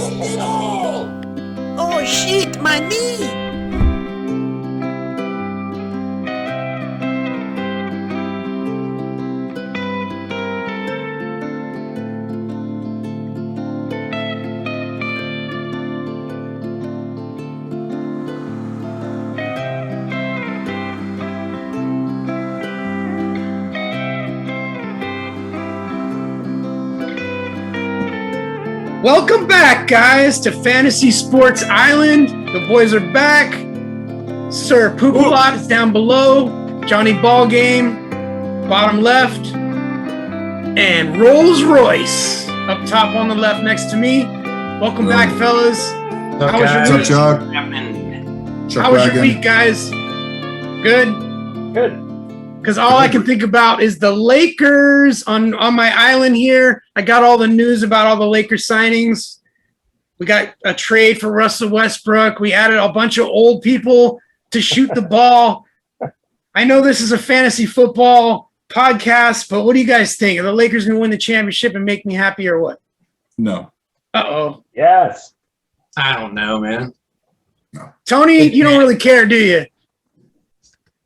Oh shit, my knee! Welcome back, guys, to Fantasy Sports Island. The boys are back. Sir Poopalot is down below. Johnny Ballgame, bottom left. And Rolls Royce up top on the left next to me. Welcome back, fellas. How was your week? What's up, Chuck? How was your week, guys? Good? Good. Because all I can think about is the Lakers on my island here. I got all the news about all the Lakers signings. We got a trade for Russell Westbrook. We added a bunch of old people to shoot the ball. I know this is a fantasy football podcast, but what do you guys think? Are the Lakers going to win the championship and make me happy or what? No. Uh-oh. Yes. I don't know, man. No. Tony, you don't really care, do you?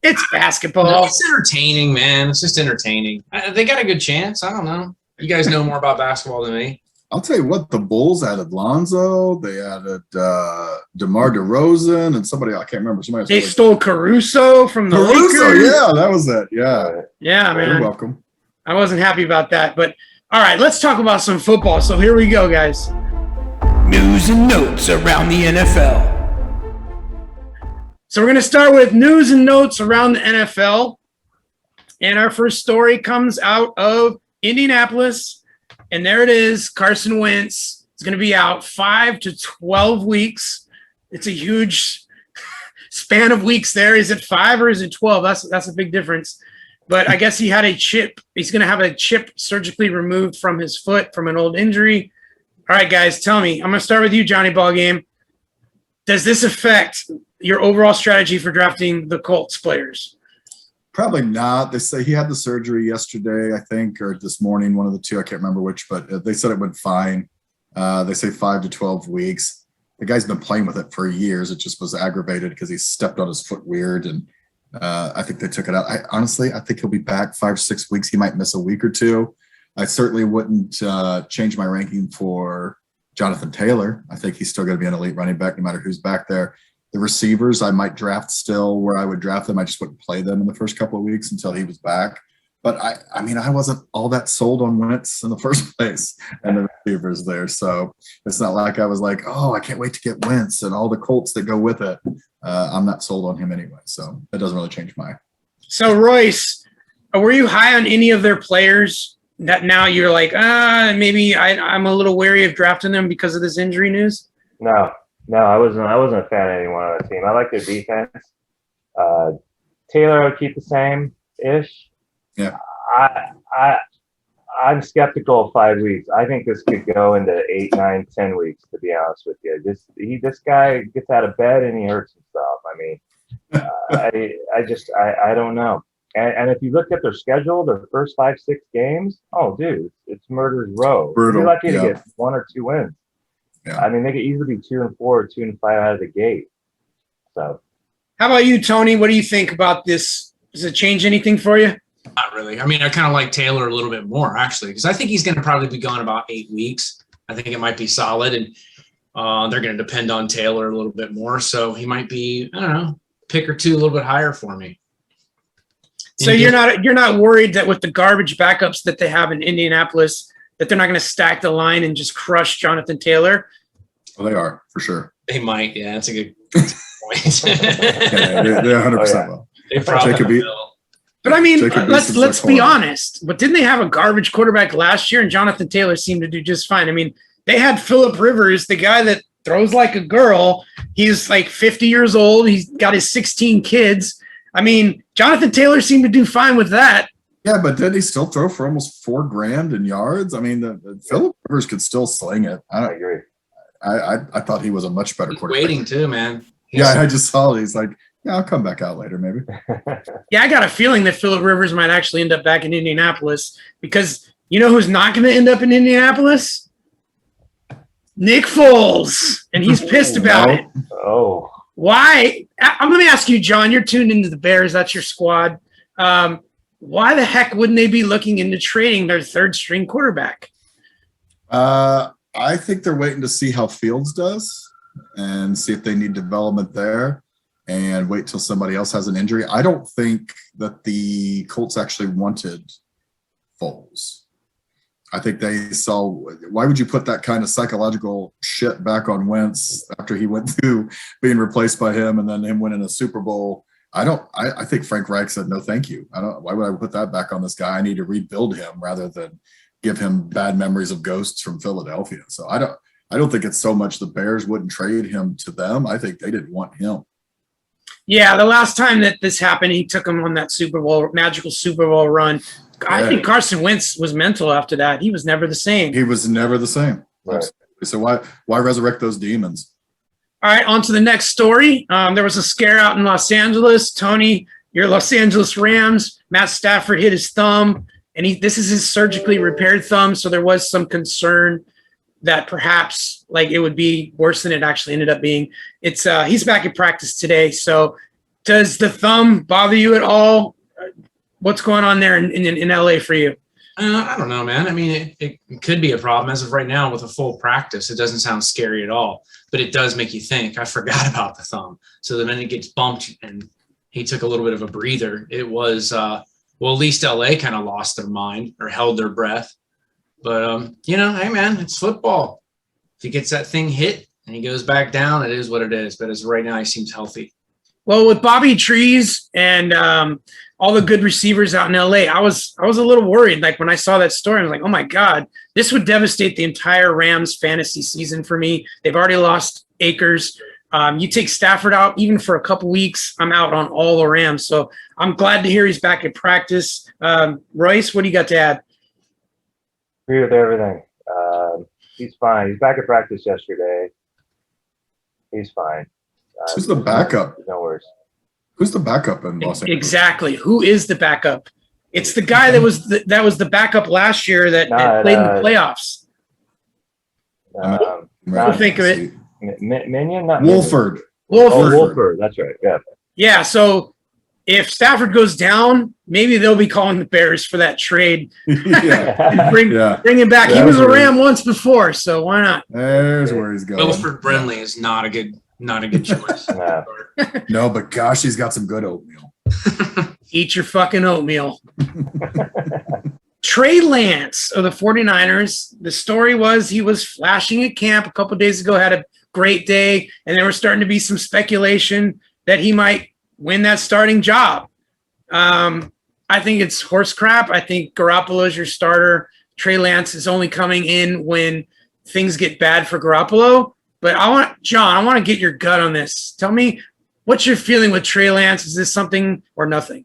It's basketball. No, it's entertaining, man. It's just entertaining. They got a good chance. I don't know. You guys know more about basketball than me. I'll tell you what, the Bulls added Lonzo. They added DeMar DeRozan and somebody, I can't remember. They stole Caruso from the Caruso, Lakers. yeah, that was it. Yeah. Yeah, man. You're welcome. I wasn't happy about that. But, all right, let's talk about some football. So here we go, guys. News and notes around the NFL. So we're going to start with news and notes around the NFL. And our first story comes out of Indianapolis. And there it is. Carson Wentz is going to be out 5 to 12 weeks. It's a huge span of weeks there. Is it 5 or is it 12? That's a big difference. But I guess he had a chip. He's going to have a chip surgically removed from his foot from an old injury. All right, guys, tell me. I'm going to start with you, Johnny Ballgame. Does this affect your overall strategy for drafting the Colts players? Probably not. They say he had the surgery yesterday, I think, or this morning, one of the two. I can't remember which, but they said it went fine. They say 5 to 12 weeks. The guy's been playing with it for years. It just was aggravated because he stepped on his foot weird, and I think they took it out. I think he'll be back 5 or 6 weeks. He might miss a week or two. I certainly wouldn't change my ranking for Jonathan Taylor. I think he's still going to be an elite running back no matter who's back there. The receivers, I might draft still where I would draft them. I just wouldn't play them in the first couple of weeks until he was back. But I wasn't all that sold on Wentz in the first place and the receivers there. So it's not like I was like, oh, I can't wait to get Wentz and all the Colts that go with it. I'm not sold on him anyway. So it doesn't really change my. So Royce, were you high on any of their players that now you're like, maybe I'm a little wary of drafting them because of this injury news? No, I wasn't a fan of anyone on the team. I like their defense. Taylor would keep the same-ish. Yeah. I'm skeptical of 5 weeks. I think this could go into 8, 9, 10 weeks, to be honest with you. This guy gets out of bed and he hurts himself. I don't know. And if you look at their schedule, their first 5, 6 games, oh, dude, it's murder's row. Brutal. You're lucky to get 1 or 2 wins. Yeah. They could easily be 2-4 or 2-5 out of the gate. So, how about you, Tony? What do you think about this? Does it change anything for you? Not really. I kind of like Taylor a little bit more, actually, because I think he's going to probably be gone about 8 weeks. I think it might be solid, and they're going to depend on Taylor a little bit more. So he might be, I don't know, pick or two a little bit higher for me. So you're not worried that with the garbage backups that they have in Indianapolis, that they're not going to stack the line and just crush Jonathan Taylor? Well, they are, for sure. They might, yeah. That's a good point. They're 100% will. They probably will. But let's be honest. But didn't they have a garbage quarterback last year? And Jonathan Taylor seemed to do just fine. They had Phillip Rivers, the guy that throws like a girl. He's like 50 years old. He's got his 16 kids. Jonathan Taylor seemed to do fine with that. Yeah, but did he still throw for almost $4,000 in yards? Phillip Rivers could still sling it. I agree. I thought he was a much better quarterback. Waiting too, man. I just saw it. He's like, yeah, I'll come back out later, maybe. Yeah, I got a feeling that Phillip Rivers might actually end up back in Indianapolis because you know who's not going to end up in Indianapolis? Nick Foles, and he's pissed about it. Oh, Why? Let me ask you, John. You're tuned into the Bears. That's your squad. Why the heck wouldn't they be looking into trading their third string quarterback? I think they're waiting to see how Fields does and see if they need development there and wait till somebody else has an injury. I don't think that the Colts actually wanted Foles. I think they saw, why would you put that kind of psychological shit back on Wentz after he went through being replaced by him and then him winning a Super Bowl? I think Frank Reich said, no, thank you. Why would I put that back on this guy? I need to rebuild him rather than give him bad memories of ghosts from Philadelphia. So I don't think it's so much the Bears wouldn't trade him to them. I think they didn't want him. Yeah, the last time that this happened, he took him on that magical Super Bowl run. I think Carson Wentz was mental after that. He was never the same. He was never the same. right. So why resurrect those demons? All right, on to the next story. There was a scare out in Los Angeles. Tony, your Los Angeles Rams, Matt Stafford hit his thumb, and this is his surgically repaired thumb, so there was some concern that perhaps like it would be worse than it actually ended up being. It's he's back in practice today. So does the thumb bother you at all? What's going on there in LA for you? I don't know, man. I mean, it could be a problem as of right now with a full practice. It doesn't sound scary at all, but it does make you think. I forgot about the thumb. So the minute it gets bumped and he took a little bit of a breather, it was, well, at least LA kind of lost their mind or held their breath. But, hey, man, it's football. If he gets that thing hit and he goes back down, it is what it is. But as of right now, he seems healthy. Well, with Bobby Trees and all the good receivers out in LA, I was a little worried. Like when I saw that story, I was like, oh my God, this would devastate the entire Rams fantasy season for me. They've already lost Akers. You take Stafford out even for a couple weeks, I'm out on all the Rams. So I'm glad to hear he's back at practice. Royce, what do you got to add? Agree with everything. He's fine. He's back at practice yesterday. He's fine. Who's the backup? No worries. Who's the backup in Los Angeles? Exactly. Who is the backup? It's the guy that was the backup last year that played in the playoffs. Right. Think of it. Minion? Not Wolford. Wolford. That's right. Yeah. Yeah, so if Stafford goes down, maybe they'll be calling the Bears for that trade. Yeah. Bring him back. Yeah, he was a Ram once before, so why not? There's where he's going. Wilford Brimley is not a good choice. No. No, but gosh, he's got some good oatmeal. Eat your fucking oatmeal. Trey Lance of the 49ers, the story was he was flashing at camp a couple days ago, had a great day, and there was starting to be some speculation that he might win that starting job. I think it's horse crap. I think Garoppolo is your starter. Trey Lance is only coming in when things get bad for Garoppolo. But John, I want to get your gut on this. Tell me, what's your feeling with Trey Lance? Is this something or nothing?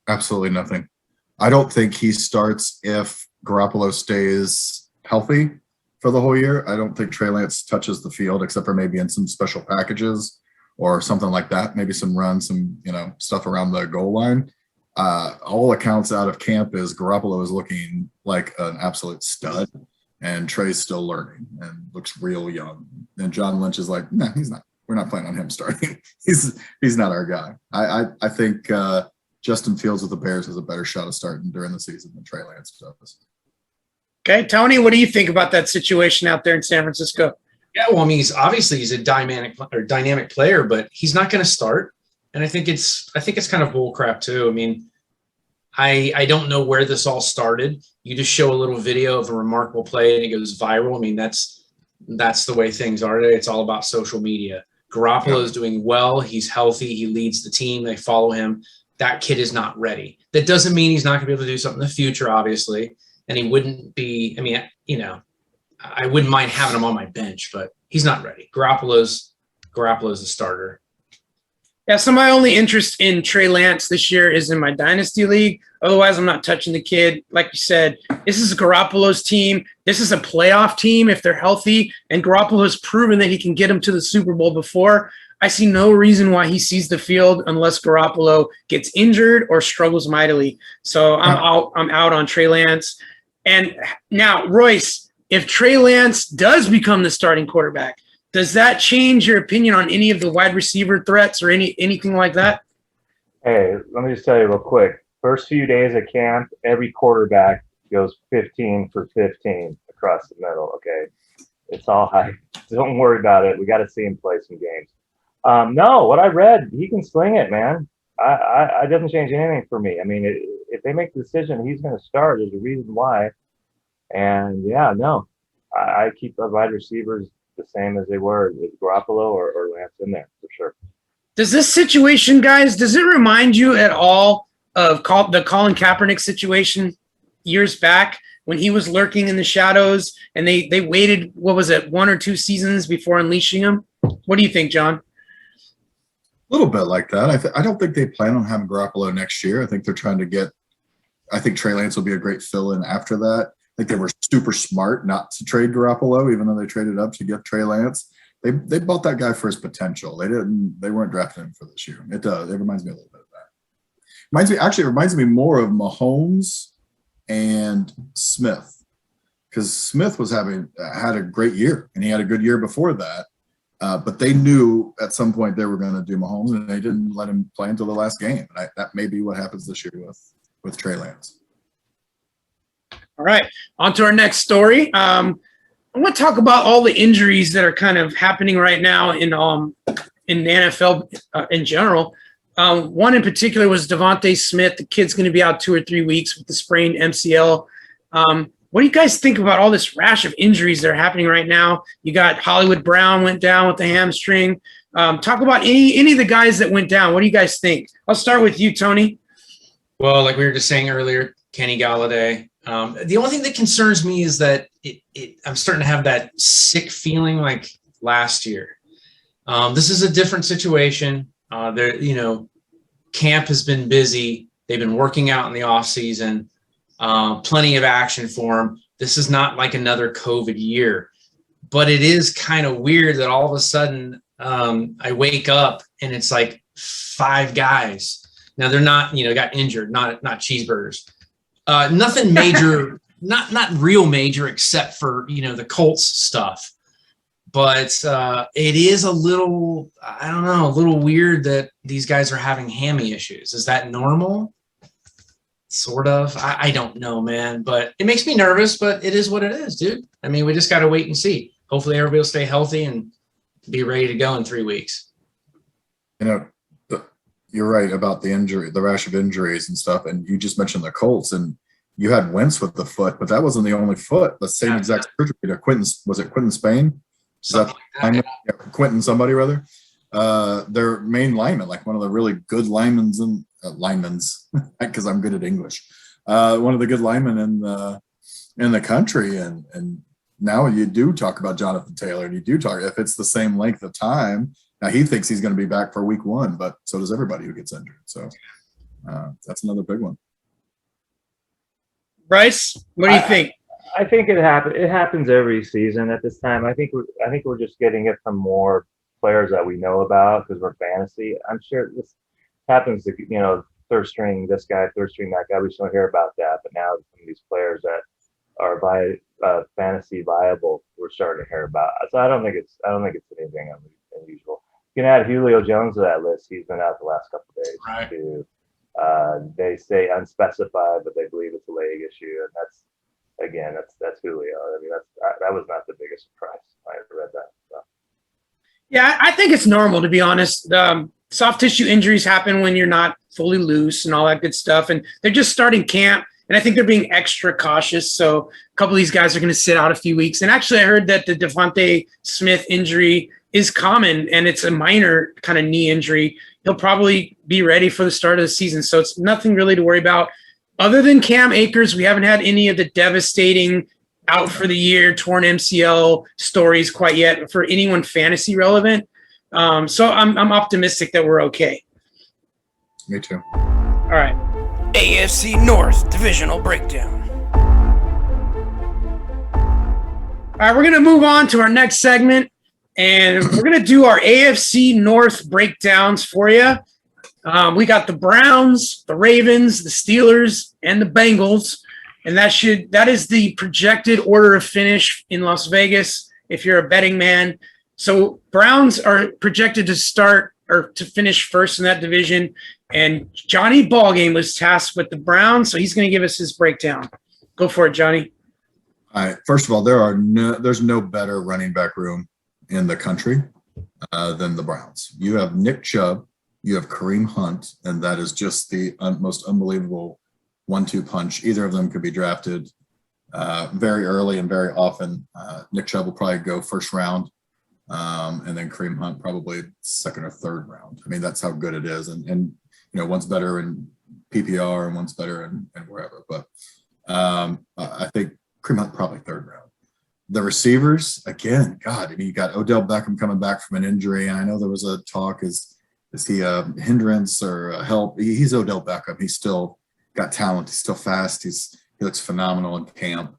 Absolutely nothing. I don't think he starts if Garoppolo stays healthy for the whole year. I don't think Trey Lance touches the field except for maybe in some special packages or something like that. Maybe some runs, some stuff around the goal line. All accounts out of camp is Garoppolo is looking like an absolute stud, and Trey's still learning and looks real young. And John Lynch is like, no, he's not. We're not planning on him starting. He's not our guy. I think Justin Fields with the Bears has a better shot of starting during the season than Trey Lance does. Okay, Tony, what do you think about that situation out there in San Francisco? Yeah, well, I mean, he's a dynamic player, but he's not going to start. And I think it's kind of bullcrap too. I mean, I don't know where this all started. You just show a little video of a remarkable play and it goes viral. I mean, that's the way things are today. It's all about social media. Garoppolo is doing well. He's healthy. He leads the team. They follow him. That kid is not ready. That doesn't mean he's not going to be able to do something in the future, obviously. And he wouldn't be, I mean, I wouldn't mind having him on my bench, but he's not ready. Garoppolo's the starter. Yeah, so my only interest in Trey Lance this year is in my Dynasty League. Otherwise, I'm not touching the kid. Like you said, this is Garoppolo's team. This is a playoff team if they're healthy, and Garoppolo has proven that he can get them to the Super Bowl before. I see no reason why he sees the field unless Garoppolo gets injured or struggles mightily. So I'm out on Trey Lance. And now, Royce, if Trey Lance does become the starting quarterback, does that change your opinion on any of the wide receiver threats or anything like that? Hey, let me just tell you real quick. First few days of camp, every quarterback goes 15 for 15 across the middle, okay? It's all hype. Don't worry about it. We got to see him play some games. No, what I read, he can sling it, man. I doesn't change anything for me. I mean, if they make the decision he's going to start, there's a reason why. And yeah, no, I keep the wide receivers the same as they were with Garoppolo or Lance in there for sure. Does this situation, guys, does it remind you at all of the Colin Kaepernick situation years back when he was lurking in the shadows and they waited, what was it, 1 or 2 seasons before unleashing him? What do you think, John? A little bit like that. I don't think they plan on having Garoppolo next year. I think they're trying to get – I think Trey Lance will be a great fill-in after that. I think they were super smart not to trade Garoppolo, even though they traded up to get Trey Lance. They bought that guy for his potential. They weren't drafting him for this year. It does. It reminds me a little bit of that. It reminds me more of Mahomes and Smith, because Smith had a great year and he had a good year before that. But they knew at some point they were going to do Mahomes, and they didn't let him play until the last game. And that may be what happens this year with Trey Lance. All right, on to our next story. I want to talk about all the injuries that are kind of happening right now in the NFL in general. One in particular was Devontae Smith. The kid's going to be out 2 or 3 weeks with the sprained MCL. What do you guys think about all this rash of injuries that are happening right now? You got Hollywood Brown went down with the hamstring. Talk about any of the guys that went down. What do you guys think? I'll start with you, Tony. Well, like we were just saying earlier, Kenny Galladay. The only thing that concerns me is that I'm starting to have that sick feeling like last year. This is a different situation. Camp has been busy. They've been working out in the off season. Plenty of action for them. This is not like another COVID year, but it is kind of weird that all of a sudden I wake up and it's like 5 guys. Now they're not, got injured, not cheeseburgers. Nothing major, not real major, except for, the Colts stuff. But it is a little weird that these guys are having hammy issues. Is that normal? Sort of. I don't know, man. But it makes me nervous, but it is what it is, dude. I mean, we just got to wait and see. Hopefully everybody will stay healthy and be ready to go in 3 weeks. You're right about the rash of injuries and stuff. And you just mentioned the Colts, and you had Wentz with the foot, but that wasn't the only foot. The same exact surgery to Quentin Spain? Quentin somebody rather. Their main lineman, like one of the really good linemen because I'm good at English. One of the good linemen in the country, and now you do talk about Jonathan Taylor, and you do talk if it's the same length of time. Now he thinks he's going to be back for week 1, but so does everybody who gets injured. So that's another big one. Bryce, what do you think? I think it happens every season at this time. I think we're just getting it from more players that we know about because we're fantasy. I'm sure this happens to third string this guy, third string that guy. We just don't hear about that. But now some of these players that are fantasy viable, we're starting to hear about. So I don't think it's anything unusual. You can add Julio Jones to that list. He's been out the last couple of days. Right. Too. They say unspecified, but they believe it's a leg issue, and that's Julio. I mean, that was not the biggest surprise. I read that. So. Yeah, I think it's normal, to be honest. Soft tissue injuries happen when you're not fully loose and all that good stuff, and they're just starting camp, and I think they're being extra cautious. So a couple of these guys are going to sit out a few weeks. And actually, I heard that the Devontae Smith injury is common, and it's a minor kind of knee injury. He'll probably be ready for the start of the season. So it's nothing really to worry about. Other than Cam Akers, we haven't had any of the devastating out for the year, torn MCL stories quite yet for anyone fantasy relevant. So I'm optimistic that we're okay. Me too. All right. AFC North Divisional Breakdown. All right, we're going to move on to our next segment, and we're going to do our AFC North breakdowns for you. We got the Browns, the Ravens, the Steelers, and the Bengals. and that is the projected order of finish in Las Vegas if you're a betting man. So Browns are projected to start or to finish first in that division, and Johnny Ballgame was tasked with the Browns, so he's going to give us his breakdown. Go for it, Johnny. All right. First of all, there's no better running back room in the country than the Browns. You have Nick Chubb, you have Kareem Hunt, and that is just the most unbelievable 1-2 punch. Either of them could be drafted very early and very often. Nick Chubb will probably go first round, and then Kareem Hunt probably second or third round. I mean, that's how good it is. And one's better in PPR and one's better in wherever. But I think Kareem Hunt probably third round. The receivers, again, God, I mean, you got Odell Beckham coming back from an injury, and I know there was a talk, is he a hindrance or a help? He's Odell Beckham. He's still got talent. He's still fast. He looks phenomenal in camp.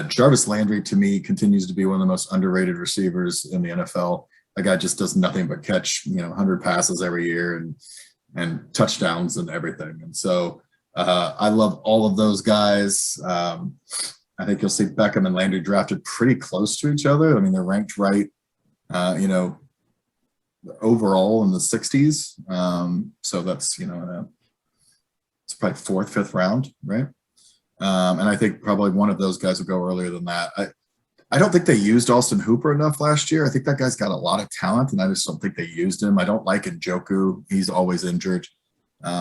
Jarvis Landry, to me, continues to be one of the most underrated receivers in the NFL. That guy just does nothing but catch 100 passes every year and touchdowns and everything. And so I love all of those guys. I think you'll see Beckham and Landry drafted pretty close to each other. I mean, they're ranked right, overall in the 60s. So that's, it's probably fourth, fifth round, right? And I think probably one of those guys will go earlier than that. I don't think they used Austin Hooper enough last year. I think that guy's got a lot of talent, and I just don't think they used him. I don't like Njoku. He's always injured.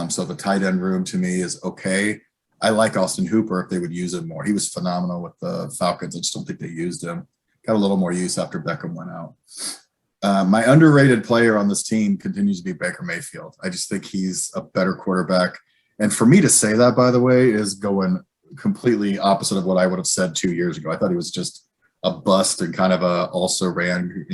So the tight end room to me is okay. I like Austin Hooper if they would use him more. He was phenomenal with the Falcons. I just don't think they used him. Got a little more use after Beckham went out. My underrated player on this team continues to be Baker Mayfield. I just think he's a better quarterback. And for me to say that, by the way, is going completely opposite of what I would have said 2 years ago. I thought he was just a bust and kind of also ran,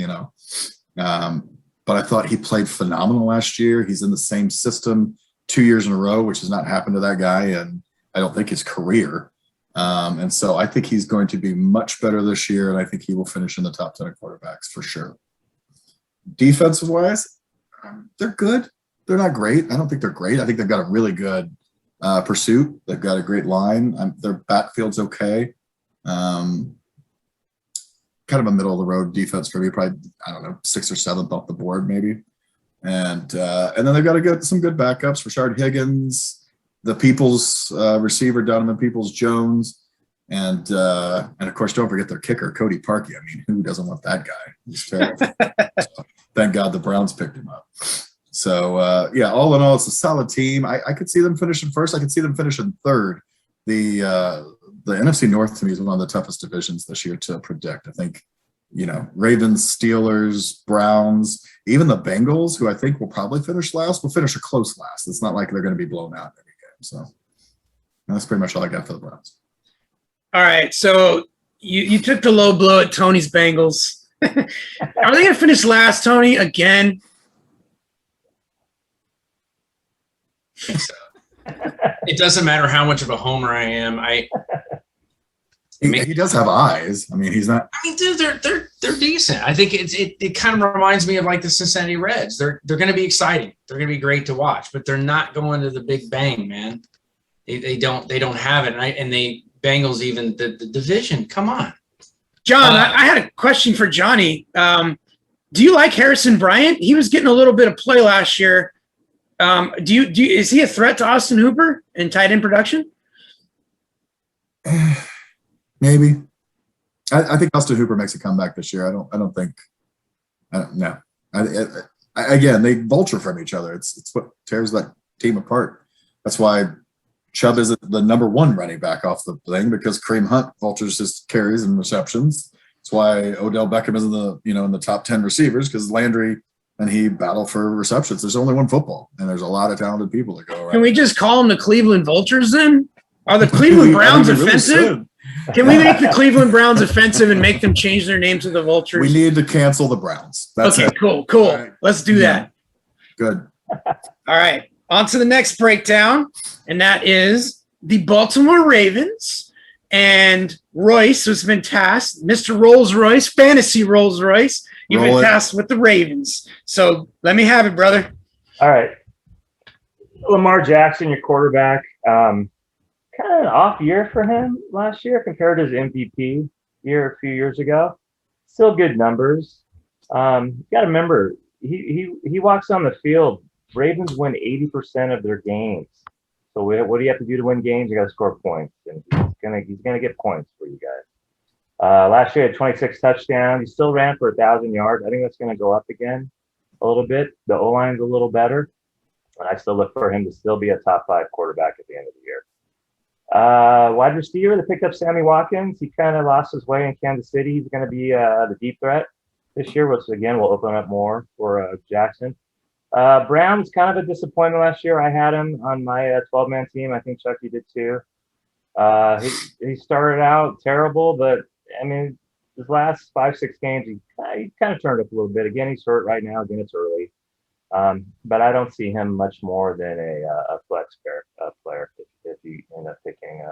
but I thought he played phenomenal last year. He's in the same system 2 years in a row, which has not happened to that guy. And I don't think his career. And so I think he's going to be much better this year. And I think he will finish in the top 10 of quarterbacks for sure. Defensive wise, they're good. They're not great. I don't think they're great. I think they've got a really good pursuit. They've got a great line. Their backfield's okay. Kind of a middle of the road defense for me, probably, I don't know, 6th or 7th off the board maybe. And then they've got to get some good backups. Rashard Higgins, the Peoples receiver, Donovan Peoples-Jones, and of course, don't forget their kicker, Cody Parkey. I mean, who doesn't want that guy? He's terrible. So, thank God the Browns picked him up. So, all in all, it's a solid team. I could see them finishing first. I could see them finishing third. The NFC North to me is one of the toughest divisions this year to predict. I think, Ravens, Steelers, Browns, even the Bengals, who I think will probably finish last, will finish a close last. It's not like they're going to be blown out every game. So that's pretty much all I got for the Browns. All right. So you took the low blow at Tony's Bengals. Are they going to finish last, Tony, again? It doesn't matter how much of a homer I am. He does have eyes. I mean, he's not. I mean, dude, they're decent. I think it kind of reminds me of like the Cincinnati Reds. They're going to be exciting. They're going to be great to watch, but they're not going to the big bang, man. They don't have it. And they Bengals even the division. Come on, John. I had a question for Johnny. Do you like Harrison Bryant? He was getting a little bit of play last year. Is he a threat to Austin Hooper in tight end production? Maybe. I think Austin Hooper makes a comeback this year. I don't know. Again, they vulture from each other. It's what tears that team apart. That's why Chubb isn't the number one running back off the thing, because Kareem Hunt vultures his carries and receptions. That's why Odell Beckham is in the top 10 receivers, because Landry and he battle for receptions. There's only one football, and there's a lot of talented people that go around. Can we just call them the Cleveland Vultures then? Are the Cleveland Browns offensive? Can we make the Cleveland Browns offensive and make them change their name to the Vultures? We need to cancel the Browns. That's okay, it. cool. Right. Let's do that. Good. All right. On to the next breakdown, and that is the Baltimore Ravens. And Royce has been tasked, Mr. Rolls-Royce, Fantasy Rolls-Royce. You've been tasked with the Ravens. So let me have it, brother. All right. Lamar Jackson, your quarterback. kind of an off year for him last year compared to his MVP year a few years ago. Still good numbers. You got to remember, he walks on the field. Ravens win 80% of their games. So what do you have to do to win games? You got to score points, and he's gonna get points for you guys. Last year he had 26 touchdowns. He still ran for 1,000 yards. I think that's going to go up again a little bit. The O-line's a little better, and I still look for him to still be a top 5 quarterback at the end of the year. Wide receiver, they picked up Sammy Watkins. He kind of lost his way in Kansas City. He's going to be the deep threat this year, which again will open up more for Jackson. Brown was kind of a disappointment last year. I had him on my 12-man team. I think Chucky did too. He started out terrible, but I mean, his last 5-6 games, he kind of turned up a little bit. Again, he's hurt right now. Again, it's early. But I don't see him much more than a flex player if you end up picking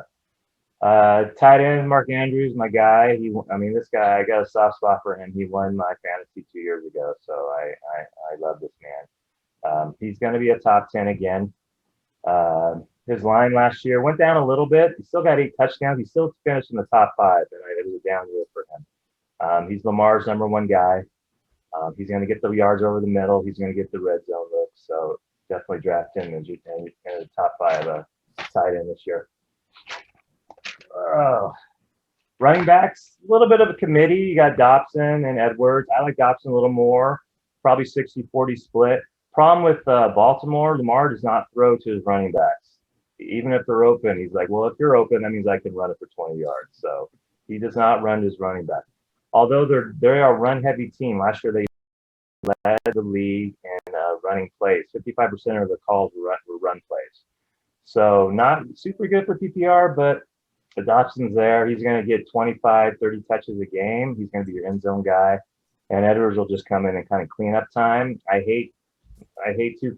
a tight end. Mark Andrews, my guy. This guy, I got a soft spot for him. He won my fantasy 2 years ago, so I love this man. He's going to be a top 10 again. His line last year went down a little bit. He still got 8 touchdowns. He still finished in the top 5, and it was a down year for him. He's Lamar's number 1 guy. He's going to get the yards over the middle. He's going to get the red zone look. So definitely draft him in the top 5 tight end this year. Running backs, a little bit of a committee. You got Dobson and Edwards. I like Dobson a little more, probably 60-40 split. Problem with Baltimore, Lamar does not throw to his running backs. Even if they're open, he's like, well, if you're open, that means I can run it for 20 yards. So he does not run his running back. Although they are a run-heavy team. Last year they led the league in running plays. 55% of the calls were run plays. So not super good for PPR, but the Dobson's there. He's going to get 25, 30 touches a game. He's going to be your end zone guy. And Edwards will just come in and kind of clean up time. I hate a 2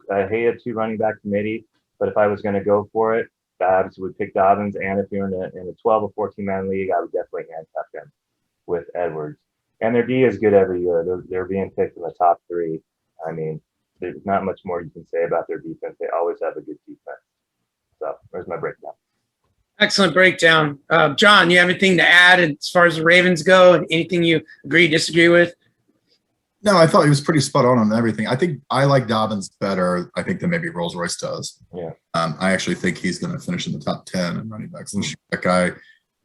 running back committee, but if I was going to go for it, I would pick Dobbins. And if you're in a 12 or 14 man league, I would definitely handcuff him with Edwards. And their D is good every year. They're being picked in the top 3. I mean, there's not much more you can say about their defense. They always have a good defense. So there's my breakdown. Excellent breakdown. John, you have anything to add as far as the Ravens go? Anything you agree, disagree with? No, I thought he was pretty spot on everything. I think I like Dobbins better, I think, than maybe Rolls-Royce does. Yeah. I actually think he's going to finish in the top 10 in running backs. And that guy,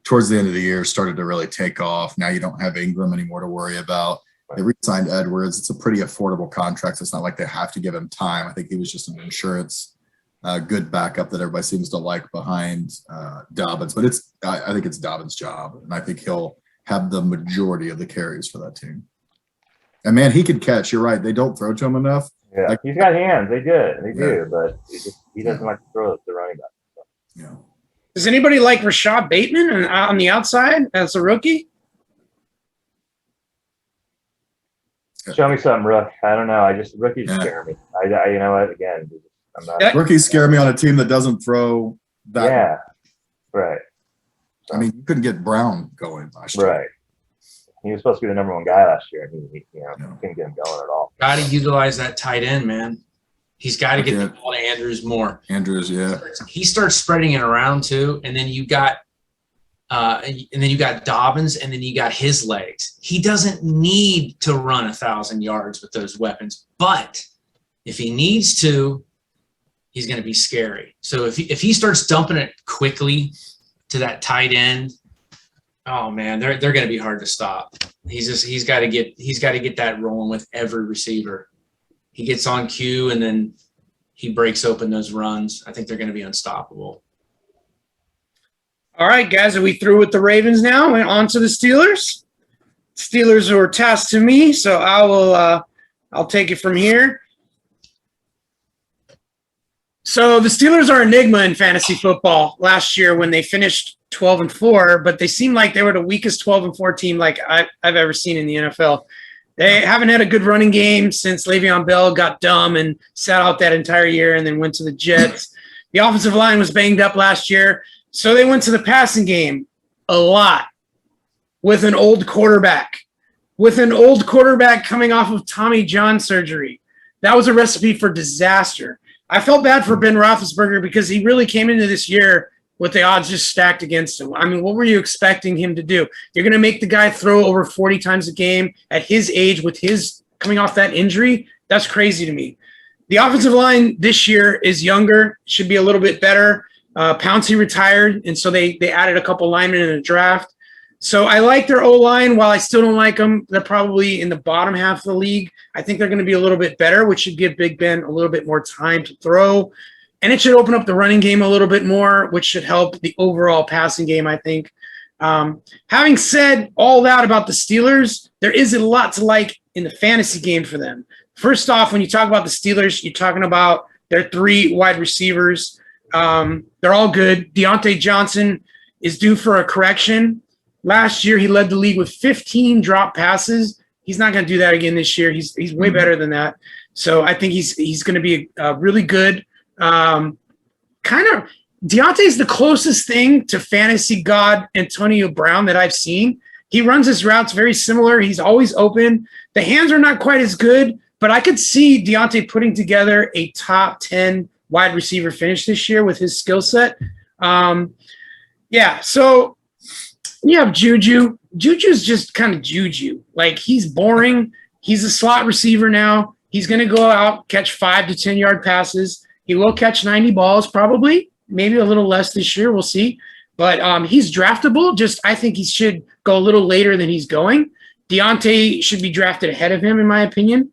towards the end of the year, started to really take off. Now you don't have Ingram anymore to worry about. They re-signed Edwards. It's a pretty affordable contract. It's not like they have to give him time. I think he was just an insurance, good backup that everybody seems to like behind Dobbins. But I think it's Dobbins' job, and I think he'll have the majority of the carries for that team. And man, he can catch. You're right. They don't throw to him enough. Yeah, he's got hands. They do, but he doesn't like to throw the running back. So. Yeah. Does anybody like Rashad Bateman on the outside as a rookie? Show me something, Rook. I don't know. Rookies scare me. I you know what? Again, I'm not. Rookies scare me on a team that doesn't throw that. Yeah, right. I mean, you couldn't get Brown going last year. Right. He was supposed to be the number 1 guy last year. He couldn't get him going at all. Got to utilize that tight end, man. He's got to get the ball to Andrews more. Andrews, yeah. He starts spreading it around too, and then you got Dobbins, and then you got his legs. He doesn't need to run 1,000 yards with those weapons, but if he needs to, he's going to be scary. So if he starts dumping it quickly to that tight end, oh man, they're going to be hard to stop. He's got to get that rolling with every receiver. He gets on cue and then he breaks open those runs. I think they're going to be unstoppable. All right, guys, are we through with the Ravens now? And on to the Steelers. Steelers were tasked to me, so I'll take it from here. So the Steelers are an enigma in fantasy football last year when they finished 12-4, but they seemed like they were the weakest 12-4 team like I've ever seen in the NFL. They haven't had a good running game since Le'Veon Bell got dumb and sat out that entire year and then went to the Jets. The offensive line was banged up last year, so they went to the passing game a lot with an old quarterback. With an old quarterback coming off of Tommy John surgery. That was a recipe for disaster. I felt bad for Ben Roethlisberger because he really came into this year with the odds just stacked against him. I mean, what were you expecting him to do? You're going to make the guy throw over 40 times a game at his age with his coming off that injury? That's crazy to me. The offensive line this year is younger, should be a little bit better. Pouncey retired, and so they added a couple linemen in the draft. So I like their O-line. While I still don't like them, they're probably in the bottom half of the league. I think they're going to be a little bit better, which should give Big Ben a little bit more time to throw. And it should open up the running game a little bit more, which should help the overall passing game, I think. Having said all that about the Steelers, there is a lot to like in the fantasy game for them. First off, when you talk about the Steelers, you're talking about their 3 wide receivers. They're all good. Deontay Johnson is due for a correction. Last year, he led the league with 15 drop passes. He's not going to do that again this year. He's way better than that. So I think he's going to be really good. Deontay's the closest thing to fantasy god Antonio Brown that I've seen. He runs his routes very similar. He's always open. The hands are not quite as good, but I could see Deontay putting together a top 10 wide receiver finish this year with his skill set. So you have Juju. Juju's just kind of Juju. Like, he's boring. He's a slot receiver now. He's going to go out, catch 5 to 10 yard passes. He will catch 90 balls probably, maybe a little less this year. We'll see. But he's draftable. Just I think he should go a little later than he's going. Deontay should be drafted ahead of him, in my opinion.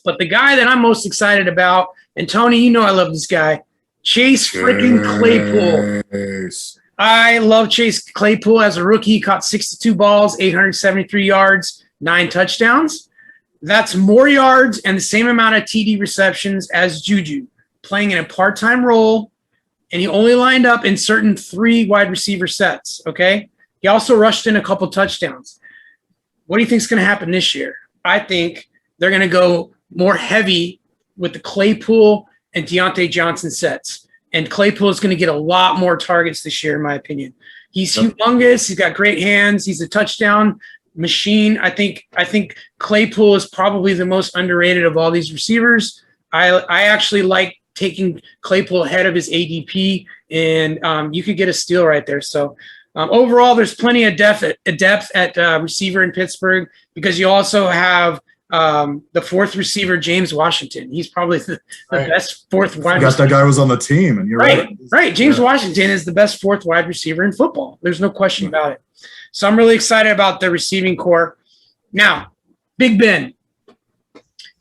But the guy that I'm most excited about, and Tony, you know I love this guy, Chase freaking Claypool. Yes. I love Chase Claypool as a rookie. He caught 62 balls, 873 yards, 9 touchdowns. That's more yards and the same amount of TD receptions as Juju, playing in a part-time role, and he only lined up in certain 3 wide receiver sets, okay? He also rushed in a couple touchdowns. What do you think is going to happen this year? I think they're going to go more heavy with the Claypool and Deontay Johnson sets. And Claypool is going to get a lot more targets this year, in my opinion. He's humongous. He's got great hands. He's a touchdown machine. I think Claypool is probably the most underrated of all these receivers. I actually like taking Claypool ahead of his ADP, and you could get a steal right there. So overall, there's plenty of depth at receiver in Pittsburgh, because you also have the 4th receiver, James Washington. He's probably the best 4th wide receiver. That guy was on the team, and you're right. Right. James Washington is the best 4th wide receiver in football. There's no question about it. So I'm really excited about the receiving core. Now, Big Ben.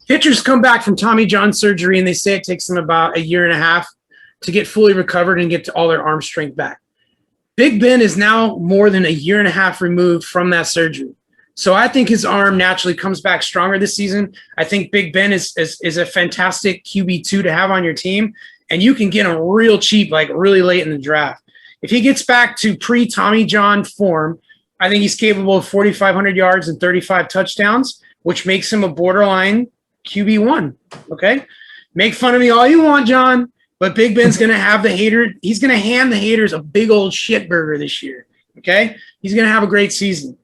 Pitchers come back from Tommy John surgery, and they say it takes them about a year and a half to get fully recovered and get to all their arm strength back. Big Ben is now more than a year and a half removed from that surgery. So I think his arm naturally comes back stronger this season. I think Big Ben is a fantastic QB2 to have on your team, and you can get him real cheap, like really late in the draft. If he gets back to pre-Tommy John form, I think he's capable of 4,500 yards and 35 touchdowns, which makes him a borderline QB1, okay? Make fun of me all you want, John, but Big Ben's going to have the hater. He's going to hand the haters a big old shit burger this year, okay? He's going to have a great season.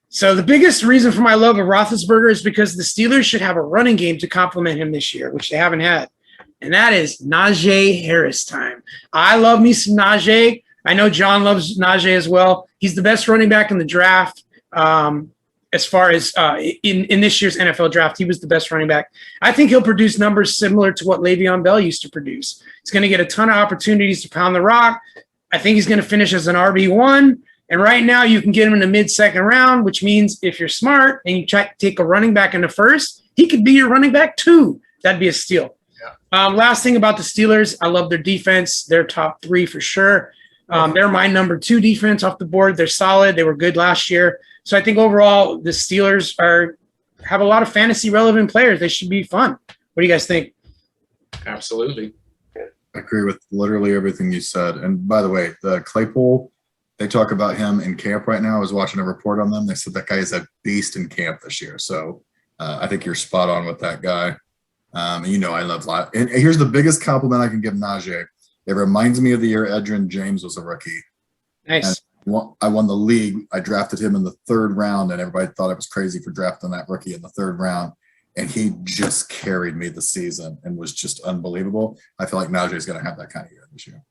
So the biggest reason for my love of Roethlisberger is because the Steelers should have a running game to complement him this year, which they haven't had. And that is Najee Harris time. I love me some Najee. I know John loves Najee as well. He's the best running back in the draft. As far as in this year's NFL draft, he was the best running back. I think he'll produce numbers similar to what Le'Veon Bell used to produce. He's going to get a ton of opportunities to pound the rock. I think he's going to finish as an RB1. And right now you can get him in the mid-second round, which means if you're smart and you try to take a running back in the first, he could be your running back too. That'd be a steal. Yeah. Last thing about the Steelers, I love their defense. They're top 3 for sure. They're my number 2 defense off the board. They're solid. They were good last year. So I think overall the Steelers have a lot of fantasy relevant players. They should be fun. What do you guys think? Absolutely. I agree with literally everything you said. And by the way, the Claypool, they talk about him in camp right now. I was watching a report on them. They said that guy is a beast in camp this year. So I think you're spot on with that guy. I love – and here's the biggest compliment I can give Najee. It reminds me of the year Edgerrin James was a rookie. Nice. I won the league. I drafted him in the 3rd round, and everybody thought I was crazy for drafting that rookie in the 3rd round. And he just carried me the season and was just unbelievable. I feel like Najee is going to have that kind of year this year.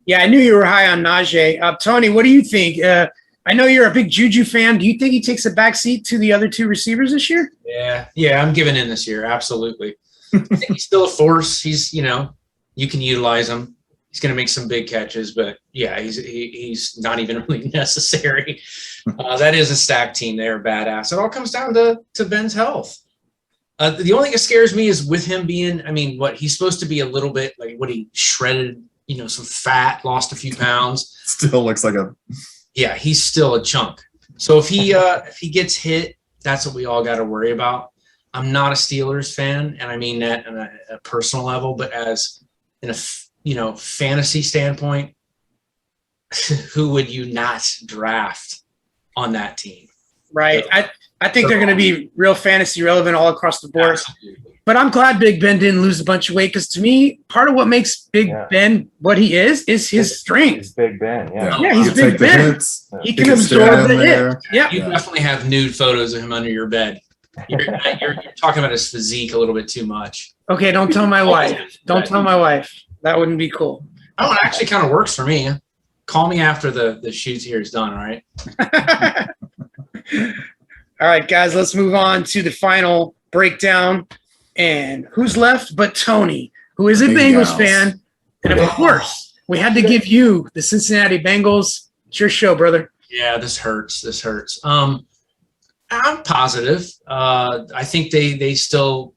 Yeah, I knew you were high on Najee. Tony, what do you think? I know you're a big Juju fan. Do you think he takes a backseat to the other two receivers this year? Yeah, I'm giving in this year. Absolutely. I think he's still a force. He's, you can utilize him. He's going to make some big catches, but yeah, he's not even really necessary. That is a stacked team. They're badass. It all comes down to Ben's health. The only thing that scares me is with him being, he's supposed to be a little bit like what he shredded, some fat, lost a few pounds. Still looks like yeah, he's still a chunk. So if he gets hit, that's what we all got to worry about. I'm not a Steelers fan, and I mean that on a personal level, but as in a fantasy standpoint, who would you not draft on that team? Right. I think they're going to be real fantasy relevant all across the board. Absolutely. But I'm glad Big Ben didn't lose a bunch of weight because to me, part of what makes Big Ben what he is his strength. He's Big Ben, yeah. Yeah, he's He'll Big take the Ben. hits. He can absorb the hit. Yeah. You definitely have nude photos of him under your bed. You're talking about his physique a little bit too much. Okay, don't tell my wife. Don't tell my wife. That wouldn't be cool. Oh, it actually kind of works for me. Call me after the shoot here is done, all right? All right, guys, let's move on to the final breakdown. And who's left but Tony, who is a Bengals fan. And of course, we had to give you the Cincinnati Bengals. It's your show, brother. Yeah, this hurts. I'm positive. I think they still,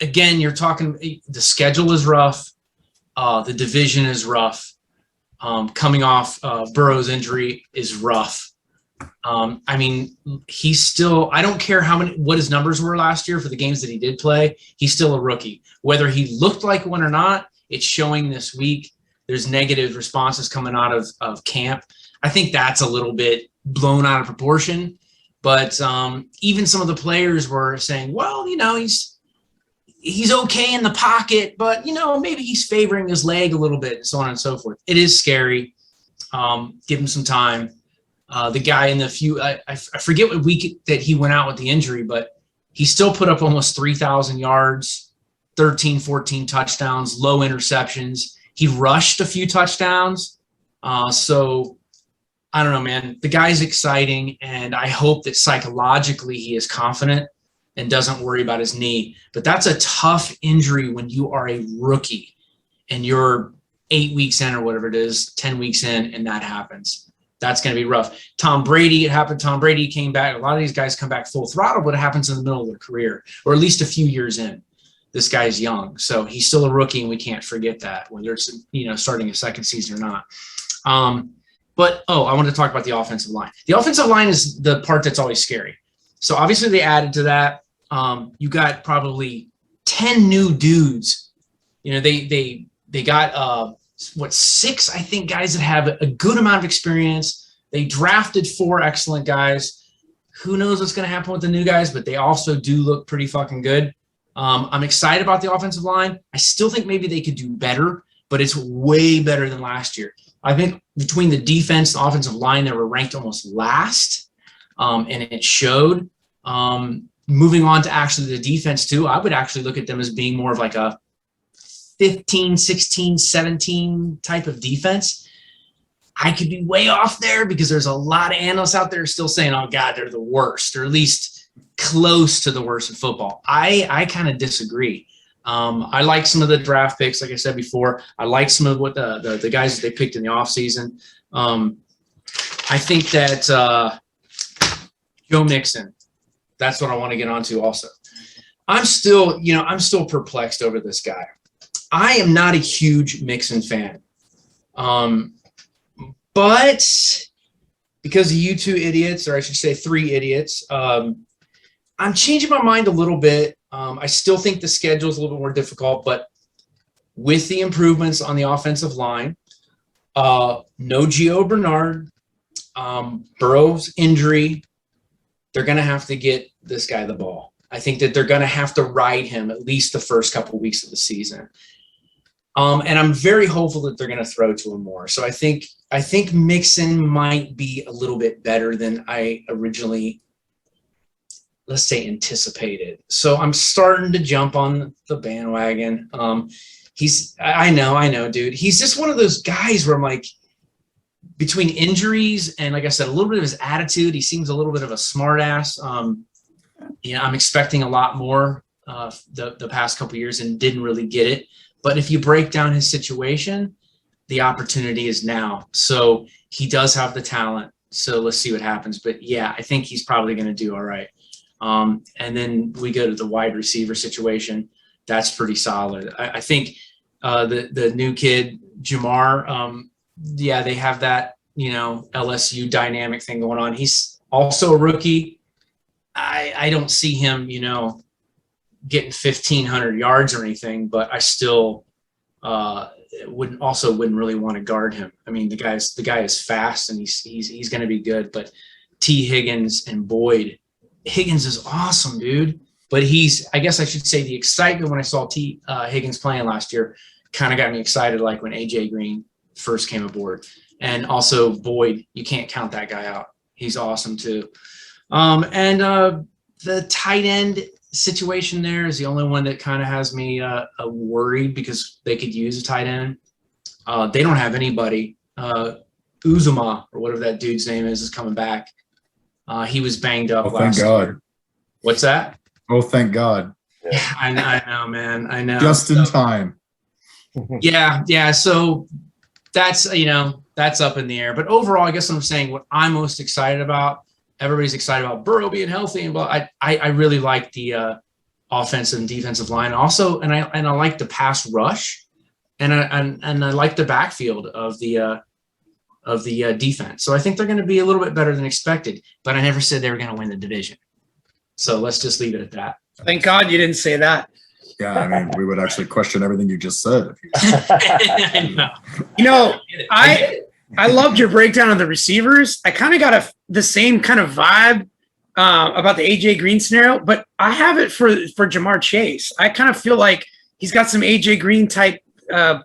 again, you're talking, the schedule is rough. The division is rough. Coming off Burrow's injury is rough. He's still, I don't care what his numbers were last year for the games that he did play. He's still a rookie. Whether he looked like one or not, it's showing this week. There's negative responses coming out of camp. I think that's a little bit blown out of proportion. But even some of the players were saying, well, he's okay in the pocket, but, maybe he's favoring his leg a little bit and so on and so forth. It is scary. Give him some time. The guy in I forget what week that he went out with the injury, but he still put up almost 3,000 yards, 13, 14 touchdowns, low interceptions. He rushed a few touchdowns. So I don't know, man. The guy's exciting, and I hope that psychologically he is confident and doesn't worry about his knee. But that's a tough injury when you are a rookie and you're 8 weeks in or whatever it is, 10 weeks in, and that happens. That's going to be rough. Tom Brady, it happened. Tom Brady came back. A lot of these guys come back full throttle, but it happens in the middle of their career, or at least a few years in. This guy's young, so he's still a rookie, and we can't forget that, whether it's starting a second season or not. But I wanted to talk about the offensive line. The offensive line is the part that's always scary. So obviously they added to that. You got probably 10 new dudes. They got 6, I think, guys that have a good amount of experience. They drafted 4 excellent guys. Who knows what's going to happen with the new guys, but they also do look pretty fucking good. I'm excited about the offensive line. I still think maybe they could do better, but it's way better than last year. I think between the defense and offensive line, they were ranked almost last, and it showed. Moving on to actually the defense too, I would actually look at them as being more of like a 15, 16, 17 type of defense. I could be way off there because there's a lot of analysts out there still saying, oh God, they're the worst, or at least close to the worst in football. I kind of disagree. I like some of the draft picks, like I said before. I like some of what the guys that they picked in the offseason. I think that Joe Mixon, that's what I want to get onto also. I'm still perplexed over this guy. I am not a huge Mixon fan. But because of you 2 idiots, or I should say 3 idiots, I'm changing my mind a little bit. I still think the schedule is a little bit more difficult, but with the improvements on the offensive line, no Gio Bernard, Burrow's injury, they're going to have to get this guy the ball. I think that they're going to have to ride him at least the first couple of weeks of the season. And I'm very hopeful that they're going to throw to him more. So I think Mixon might be a little bit better than I originally, let's say, anticipated. So I'm starting to jump on the bandwagon. I know, dude. He's just one of those guys where I'm like, between injuries and, like I said, a little bit of his attitude, he seems a little bit of a smart ass. I'm expecting a lot more the past couple of years and didn't really get it. But if you break down his situation, the opportunity is now. So he does have the talent. So let's see what happens. But yeah, I think he's probably going to do all right. And then we go to the wide receiver situation. That's pretty solid. I think the new kid, Jamar, they have that, LSU dynamic thing going on. He's also a rookie. I don't see him, getting 1,500 yards or anything, but I still wouldn't really want to guard him. I mean, the guy is fast and he's going to be good, but T. Higgins and Boyd. Higgins is awesome, dude. But I guess I should say the excitement when I saw T. Higgins playing last year kind of got me excited, like when AJ Green first came aboard. And also Boyd, you can't count that guy out. He's awesome too. And the tight end situation there is the only one that kind of has me worried because they could use a tight end. They don't have anybody. Uzuma, or whatever that dude's name is coming back. He was banged up last year. Thank God. What's that? Oh, thank God. Yeah, I know, man. I know. Just in time. Yeah. So that's up in the air. But overall, I guess what I'm saying, what I'm most excited about, everybody's excited about Burrow being healthy, and I really like the offensive and defensive line also, and I like the pass rush, and I like the backfield of the defense. So I think they're going to be a little bit better than expected. But I never said they were going to win the division. So let's just leave it at that. Thank God you didn't say that. Yeah, I mean, we would actually question everything you just said. I loved your breakdown of the receivers. I kind of got the same kind of vibe about the AJ Green scenario, but I have it for Jamar Chase. I kind of feel like he's got some AJ Green type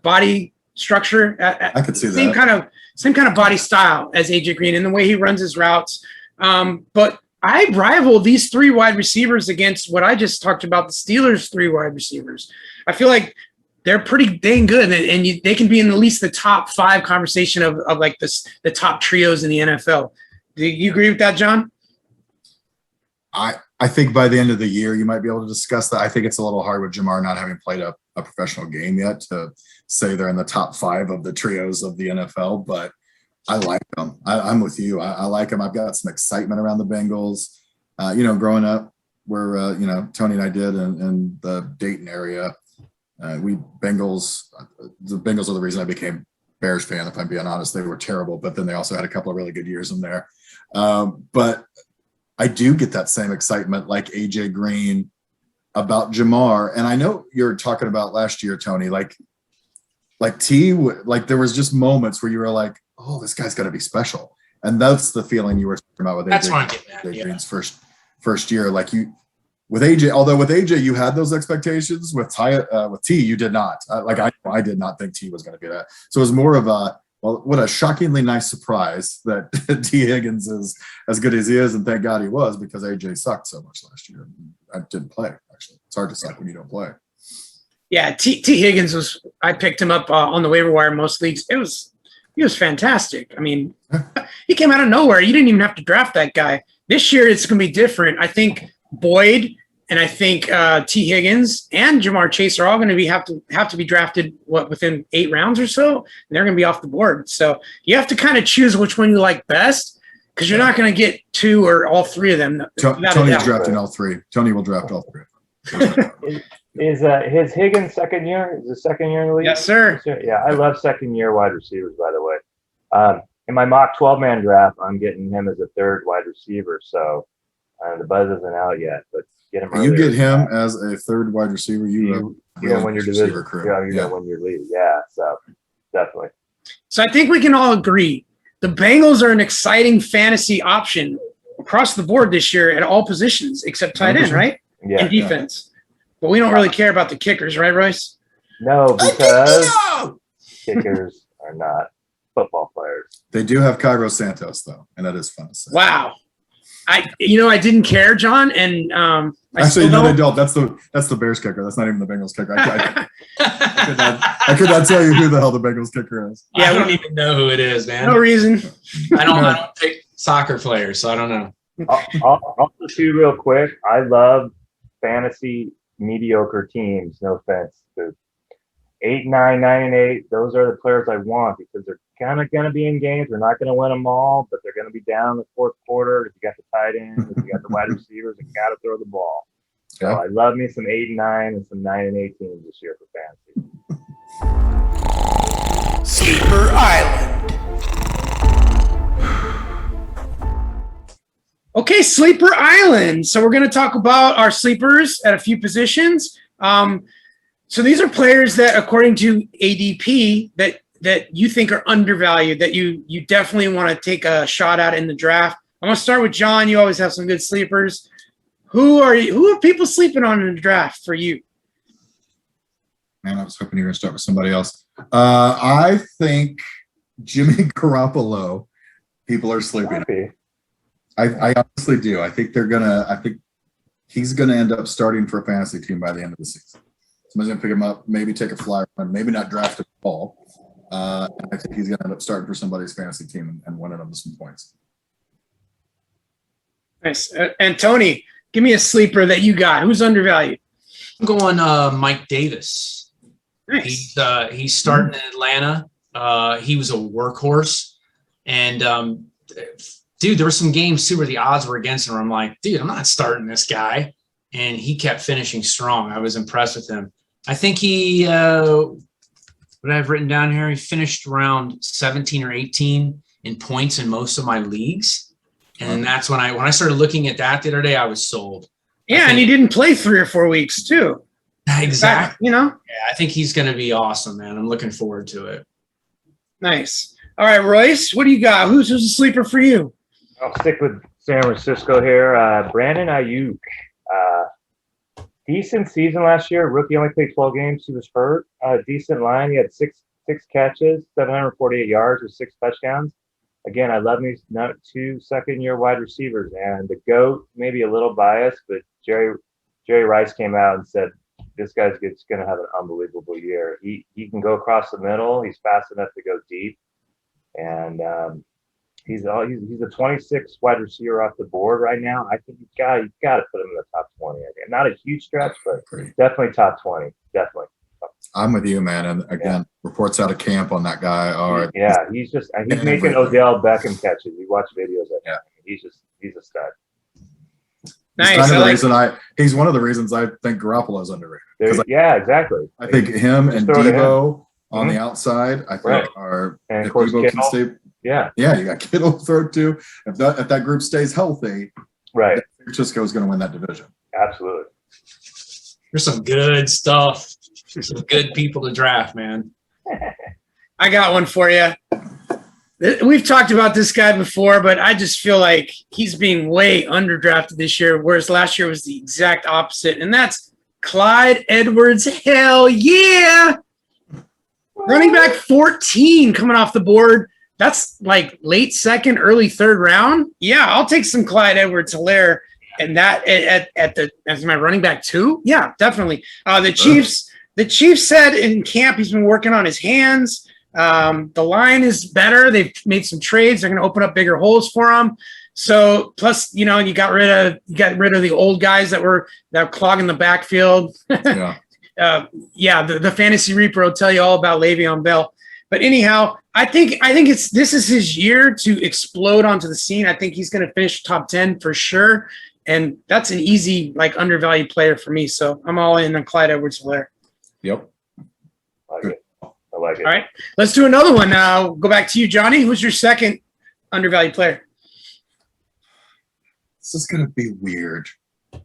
body structure. I could see that. Same kind of body style as AJ Green in the way he runs his routes. But I rival these three wide receivers against what I just talked about, the Steelers' three wide receivers. I feel like they're pretty dang good, and they can be in at least the top 5 conversation of like the top trios in the NFL. Do you agree with that, John? I think by the end of the year, you might be able to discuss that. I think it's a little hard with Jamar not having played a professional game yet to say they're in the top 5 of the trios of the NFL, but I like them. I'm with you. I like them. I've got some excitement around the Bengals. Growing up where, Tony and I did in the Dayton area, the Bengals are the reason I became Bears fan, if I'm being honest. They were terrible, but then they also had a couple of really good years in there. But I do get that same excitement like AJ Green about Jamar. And I know you're talking about last year, Tony, like there was just moments where you were like, oh, this guy's going to be special. And that's the feeling you were talking about with AJ Green's first year. Like with AJ, you had those expectations. With T, you did not. I did not think T was going to be that. So it was more of what a shockingly nice surprise that T Higgins is as good as he is. And thank God he was, because AJ sucked so much last year. I didn't play, actually. It's hard to suck when you don't play. Yeah, T Higgins I picked him up on the waiver wire in most leagues. He was fantastic. I mean, he came out of nowhere. You didn't even have to draft that guy. This year, it's going to be different. I think Boyd and I think T Higgins and Jamar Chase are all going to have to be drafted within 8 rounds or so. And they're going to be off the board. So you have to kind of choose which one you like best, because you're not going to get 2 or all 3 of them. Tony's drafting all 3. Tony will draft all 3. Is his Higgins second year? Is his second year in the league? Yes, sir. Yeah, I love second-year wide receivers, by the way. In my mock 12-man draft, I'm getting him as a 3rd wide receiver. So the buzz isn't out yet, but get him earlier. You get him as a 3rd wide receiver. You win your division. You're going to win your league. Yeah, so definitely. So I think we can all agree the Bengals are an exciting fantasy option across the board this year at all positions except tight end, right? Yeah. And defense. But we don't really care about the kickers, right, Royce? No, because kickers are not football players. They do have Cairo Santos, though, and that is fun to say. Wow. I didn't care, John, and Actually, no, they don't. That's the Bears kicker. That's not even the Bengals kicker. I could not tell you who the hell the Bengals kicker is. Yeah, I don't even know who it is, man. No reason. I don't pick soccer players, so I don't know. Also, too, real quick, I love fantasy mediocre teams. No offense, dude. 8, 9, 9, and 8. Those are the players I want because they're kind of going to be in games. They're not going to win them all, but they're going to be down in the fourth quarter. If you got the tight end, if you got the wide receivers, you got to throw the ball. So I love me some 8 and 9 and some 9 and 8 teams this year for fantasy. Sleeper Island. Okay, Sleeper Island. So we're going to talk about our sleepers at a few positions. So these are players that, according to ADP, that you think are undervalued, that you definitely want to take a shot at in the draft. I'm going to start with John. You always have some good sleepers. Who are people sleeping on in the draft for you? Man, I was hoping you were going to start with somebody else. I think Jimmy Garoppolo, people are sleeping. I honestly do. I think he's gonna end up starting for a fantasy team by the end of the season. Somebody's gonna pick him up, maybe take a flyer on, maybe not draft him at all. And I think he's gonna end up starting for somebody's fantasy team and winning them some points. Nice. And Tony, give me a sleeper that you got. Who's undervalued? I'm going Mike Davis. Nice. He's starting in Atlanta. He was a workhorse, and dude, there were some games too where the odds were against him. Where I'm like, dude, I'm not starting this guy, and he kept finishing strong. I was impressed with him. I think he, what I've written down here, he finished around 17 or 18 in points in most of my leagues, and that's when I started looking at that the other day. I was sold. Yeah, and he didn't play 3 or 4 weeks too. Exactly. Yeah, I think he's going to be awesome, man. I'm looking forward to it. Nice. All right, Royce, what do you got? Who's a sleeper for you? I'll stick with San Francisco here. Brandon Ayuk. Decent season last year. Rookie only played 12 games. He was hurt. Decent line. He had six catches, 748 yards with 6 touchdowns. Again, I love these 2 second-year wide receivers. And the GOAT, maybe a little biased, but Jerry Rice came out and said, this guy's going to have an unbelievable year. He can go across the middle. He's fast enough to go deep. And he's a 26 wide receiver off the board right now. I think you've got to put him in the top 20. Not a huge stretch, but definitely top 20. Definitely. I'm with you, man. And again, reports out of camp on that guy are he's making Odell Beckham catches. We watch videos of him. He's a stud. Nice. He's one of the reasons I think Garoppolo's underrated. Exactly. I think him and Debo on the outside, I think are, and if of course Debo Kittle. can stay. Yeah, you got Kittle throw too. If that group stays healthy, right, San Francisco is going to win that division. Absolutely. There's some good stuff. There's some good people to draft, man. I got one for you. We've talked about this guy before, but I just feel like he's being way underdrafted this year, whereas last year was the exact opposite, and that's Clyde Edwards. Hell yeah! Running back 14 coming off the board. That's like late second, early third round. Yeah, I'll take some Clyde Edwards-Helaire, and that as my running back 2. Yeah, definitely. The Chiefs said in camp he's been working on his hands. The line is better. They've made some trades. They're going to open up bigger holes for him. So plus, you got rid of the old guys that were clogging the backfield. The Fantasy Reaper will tell you all about Le'Veon Bell. But anyhow, I think this is his year to explode onto the scene. I think he's going to finish top 10 for sure, and that's an easy undervalued player for me. So I'm all in on Clyde Edwards-Helaire. Yep. I like it. All right, let's do another one now. Go back to you, Johnny. Who's your second undervalued player? This is going to be weird. I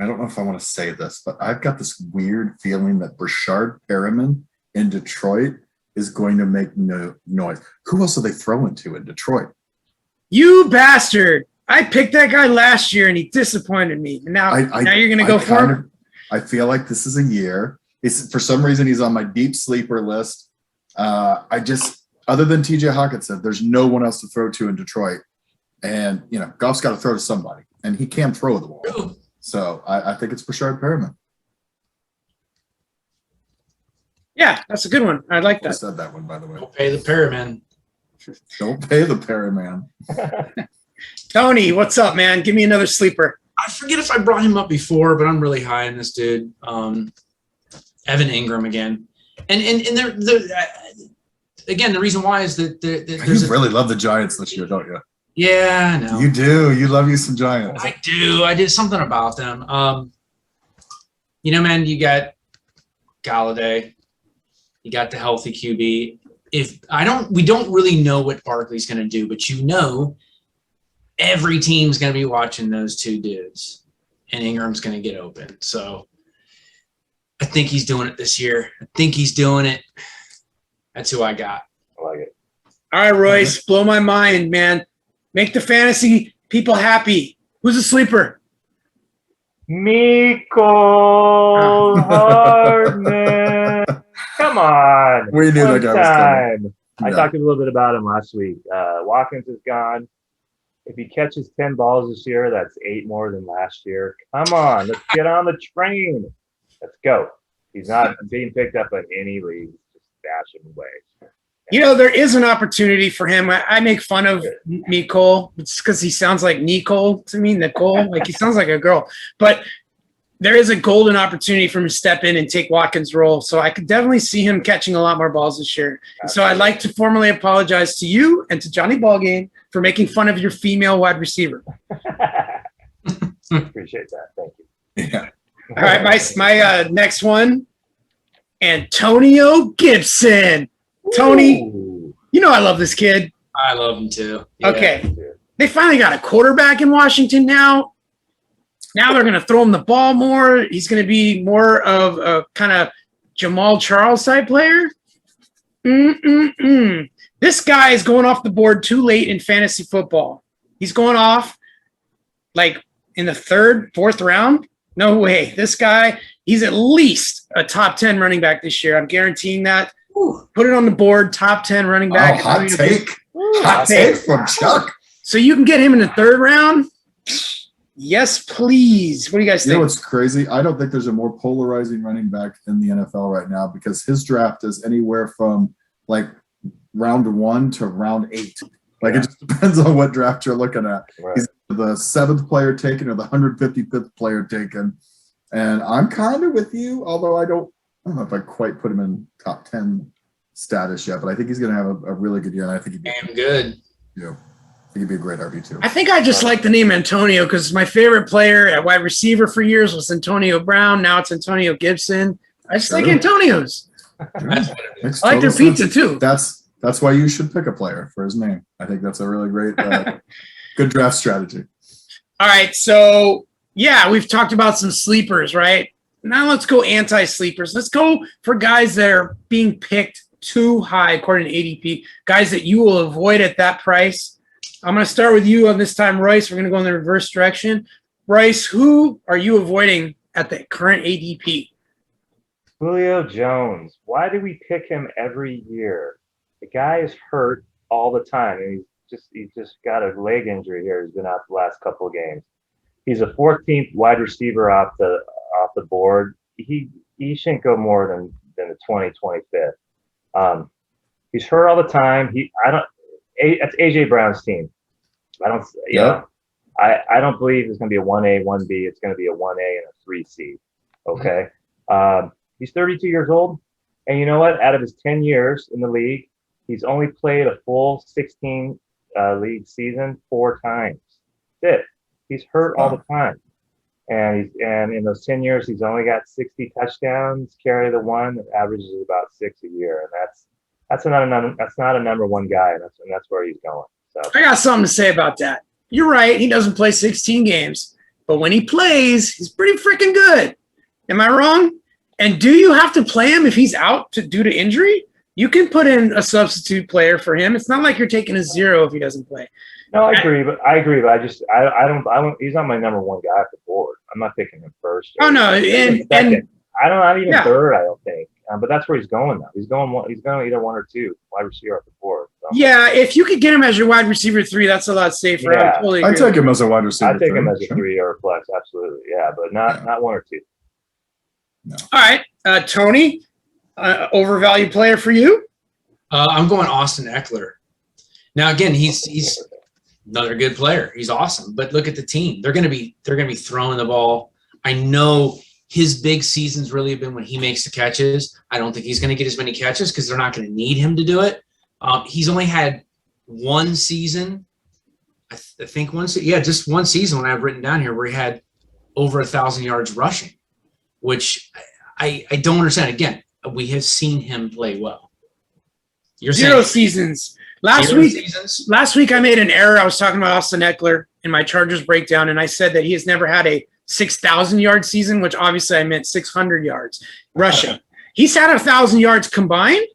don't know if I want to say this, but I've got this weird feeling that Brashard Perriman in Detroit is going to make no noise. Who else are they throwing to in Detroit? You bastard. I picked that guy last year, and he disappointed me. And now you're going to go for him? I feel like this is a year. For some reason, he's on my deep sleeper list. Other than TJ Hawkinson, there's no one else to throw to in Detroit. And, Goff's got to throw to somebody, and he can throw the ball. So I think it's Brashard Perriman. Yeah, that's a good one. I like I that. said that one, by the way. Don't pay the Perriman. Don't pay the Perriman. Tony, what's up, man? Give me another sleeper. I forget if I brought him up before, but I'm really high in this dude. Evan Ingram again. And again, the reason why is that You really love the Giants this year, don't you? Yeah, I know. You do. You love you some Giants. I do. I did something about them. Man, you got Galladay. You got the healthy QB. We don't really know what Barkley's going to do, but every team's going to be watching those two dudes, and Ingram's going to get open. So I think he's doing it this year. I think he's doing it. That's who I got. I like it. All right, Royce, blow my mind, man. Make the fantasy people happy. Who's a sleeper? Miko Hardman. Come on. We knew that guy was coming. I talked a little bit about him last week. Watkins is gone. If he catches 10 balls this year, that's 8 more than last year. Come on, let's get on the train. Let's go. He's not being picked up in any league. Just dash him away. There is an opportunity for him. I make fun of Nicole. It's because he sounds like Nicole to me, Nicole. Like he sounds like a girl. But there is a golden opportunity for him to step in and take Watkins' role. So I could definitely see him catching a lot more balls this year. And so I'd like to formally apologize to you and to Johnny Ballgame for making fun of your female wide receiver. Appreciate that. Thank you. Yeah. All right, my next one, Antonio Gibson. Tony, Ooh. I love this kid. I love him too. Yeah. Okay. They finally got a quarterback in Washington now. Now they're going to throw him the ball more. He's going to be more of a kind of Jamal Charles type player. This guy is going off the board too late in fantasy football. He's going off like in the 3rd, 4th round. No way. This guy, he's at least a top 10 running back this year. I'm guaranteeing that. Put it on the board, top 10 running back. Hot take. Hot take from Chuck. So you can get him in the 3rd round? Yes, please. What do you guys think? You know what's crazy? I don't think there's a more polarizing running back in the NFL right now because his draft is anywhere from like round 1 to round 8. Like it just depends on what draft you're looking at. Right. He's the 7th player taken or the 155th player taken. And I'm kind of with you, although I don't know if I quite put him in top 10 status yet, but I think he's going to have a really good year. And I think he'd be good. Yeah. I think he'd be a great RB2. I think I just like the name Antonio because my favorite player at wide receiver for years was Antonio Brown. Now it's Antonio Gibson. I just like Antonios. I like their pizza too. That's why you should pick a player for his name. I think that's a really great, good draft strategy. All right. So, we've talked about some sleepers, right? Now let's go anti-sleepers. Let's go for guys that are being picked too high according to ADP, guys that you will avoid at that price. I'm going to start with you on this time, Royce. We're going to go in the reverse direction. Royce, who are you avoiding at the current ADP? Julio Jones. Why do we pick him every year? The guy is hurt all the time, and he's just got a leg injury here. He's been out the last couple of games. He's a 14th wide receiver off the board. He shouldn't go more than the 25th. He's hurt all the time. That's AJ Brown's team. I don't believe it's going to be a 1A, 1B. It's going to be a 1A and a 3C. Okay. He's 32 years old. And you know what? Out of his 10 years in the league, he's only played a full 16 league season 4 times. That's it. He's hurt all the time. And in those 10 years, he's only got 60 touchdowns, carry the one that averages about 6 a year. And that's not a number 1 guy. And that's where he's going. So I got something to say about that. You're right. He doesn't play 16 games, but when he plays, he's pretty freaking good. Am I wrong? And do you have to play him if he's out due to injury? You can put in a substitute player for him. It's not like you're taking a 0 if he doesn't play. No, I agree, but I don't. He's not my number 1 guy at the board. I'm not picking him first. Oh no, and not even third. I don't think. But that's where he's going now. He's going either 1 or 2 wide receiver at the board. Yeah, if you could get him as your wide receiver 3, that's a lot safer. Yeah. I totally I'd agree. take him as a wide receiver. I'd take him as a sure. 3 or a flex, absolutely. Yeah, but not 1 or 2. All right, Tony, overvalued player for you? I'm going Austin Eckler. Now again, he's another good player. He's awesome. But look at the team. They're gonna be throwing the ball. I know his big seasons really have been when he makes the catches. I don't think he's gonna get as many catches because they're not gonna need him to do it. He's only had one season. I think just one season when I've written down here where he had over 1,000 yards rushing, which I don't understand. Again, we have seen him play well. You're 0 saying seasons. Last week I made an error. I was talking about Austin Eckler in my Chargers breakdown, and I said that he has never had a 6,000-yard season, which obviously I meant 600 yards rushing. He's had 1,000 yards combined.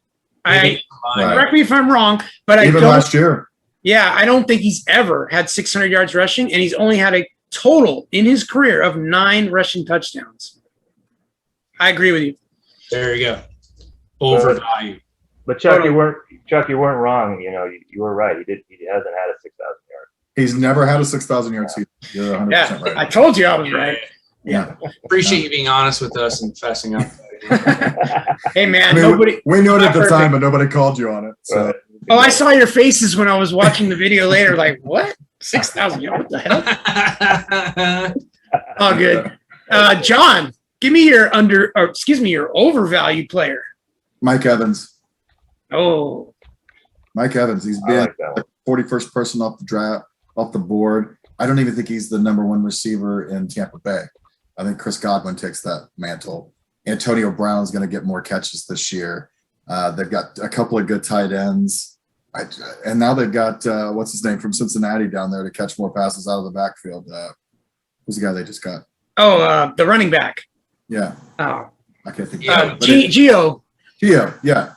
Correct me if I'm wrong, but even last year. Yeah, I don't think he's ever had 600 yards rushing, and he's only had a total in his career of 9 rushing touchdowns. I agree with you. There you go. Overvalued. But Chuck, you weren't wrong. You know, you were right. He hasn't had a 6,000 yard. He's never had a 6,000-yard season. You're 100% right. I told you I was right. Yeah. Appreciate you being honest with us and fessing up. Hey man, we knew it at the time, but nobody called you on it. So. Oh, I saw your faces when I was watching the video later. Like, what? 6,000 yards? What the hell? Oh, good. John, give me your your overvalued player. Mike Evans. Oh, Mike Evans. He's been the 41st person off the board. I don't even think he's the number 1 receiver in Tampa Bay. I think Chris Godwin takes that mantle. Antonio Brown's going to get more catches this year. They've got a couple of good tight ends. And now they've got, what's his name, from Cincinnati down there to catch more passes out of the backfield. Who's the guy they just got? Oh, the running back. Yeah. Oh. I can't think. Gio. Gio, yeah.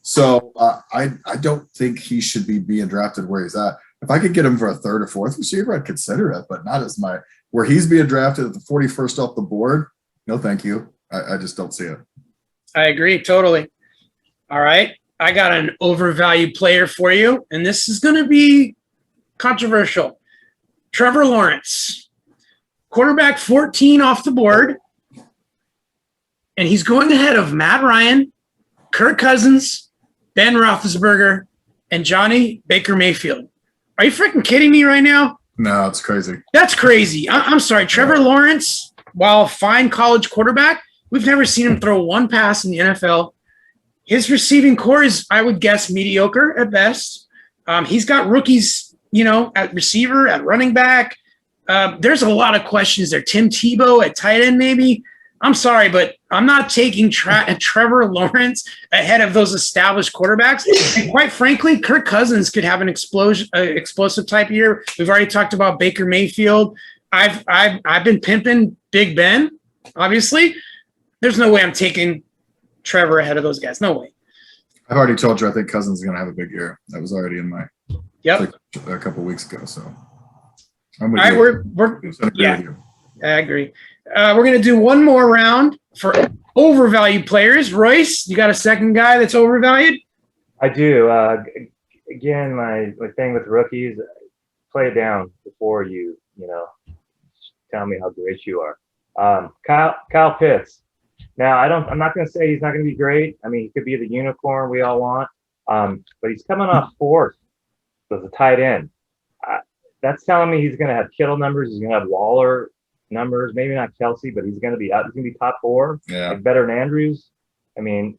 So I don't think he should be being drafted where he's at. If I could get him for a 3rd or 4th receiver, I'd consider it, but not as where he's being drafted at the 41st off the board. No, thank you. I just don't see it. I agree totally. All right. I got an overvalued player for you, and this is going to be controversial. Trevor Lawrence, quarterback 14 off the board, and he's going ahead of Matt Ryan, Kirk Cousins, Ben Roethlisberger, and Johnny Baker Mayfield. Are you freaking kidding me right now? No, it's crazy. That's crazy. I'm sorry. Trevor Lawrence, while a fine college quarterback, we've never seen him throw one pass in the NFL. His receiving core is, I would guess, mediocre at best. He's got rookies, at receiver, at running back. There's a lot of questions there. Tim Tebow at tight end, maybe. I'm sorry, but I'm not taking Trevor Lawrence ahead of those established quarterbacks. And quite frankly, Kirk Cousins could have an explosive type of year. We've already talked about Baker Mayfield. I've been pimping Big Ben, obviously. There's no way I'm taking Trevor ahead of those guys. No way. I've already told you I think Cousins is going to have a big year. That was already in my a couple of weeks ago. So I'm with you. I agree. We're going to do one more round for overvalued players. Royce, you got a second guy that's overvalued? I do. Again, my thing with rookies, play it down before you tell me how great you are. Kyle Pitts. Now, I'm not going to say he's not going to be great. I mean, he could be the unicorn we all want, but he's coming off 4th as a tight end. That's telling me he's going to have Kittle numbers. He's going to have Waller numbers. Maybe not Kelsey, but he's going to be out. He's going to be top 4. Yeah, like better than Andrews. I mean,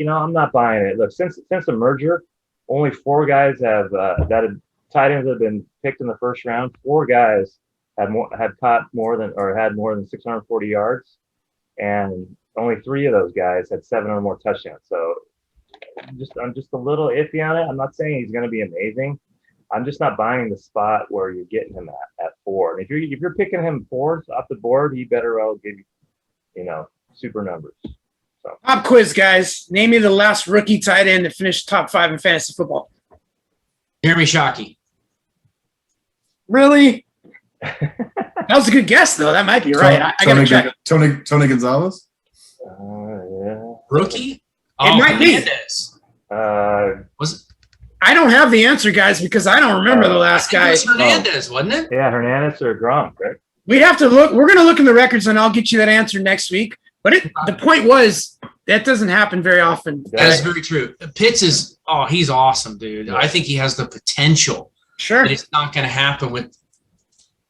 I'm not buying it. Look, since the merger, only 4 guys have tight ends that have been picked in the first round. 4 guys had caught more than 640 yards, and only 3 of those guys had 7 or more touchdowns. So I'm just a little iffy on it. I'm not saying he's going to be amazing. I'm just not buying the spot where you're getting him at 4. And if you're picking him 4th off the board, he better well give you, super numbers. So Pop quiz, guys. Name me the last rookie tight end to finish top 5 in fantasy football. Jeremy Shockey. Really? That was a good guess, though. That might be right. I got to check. Tony Gonzalez? Yeah. Rookie? It might be. Was it? I don't have the answer, guys, because I don't remember the last guy. It was Hernandez, wasn't it? Yeah, Hernandez or Gronk, right? We'd have to look. We're going to look in the records, and I'll get you that answer next week. But the point was that doesn't happen very often. That is very true. Pitts is he's awesome, dude. I think he has the potential. Sure. But it's not going to happen with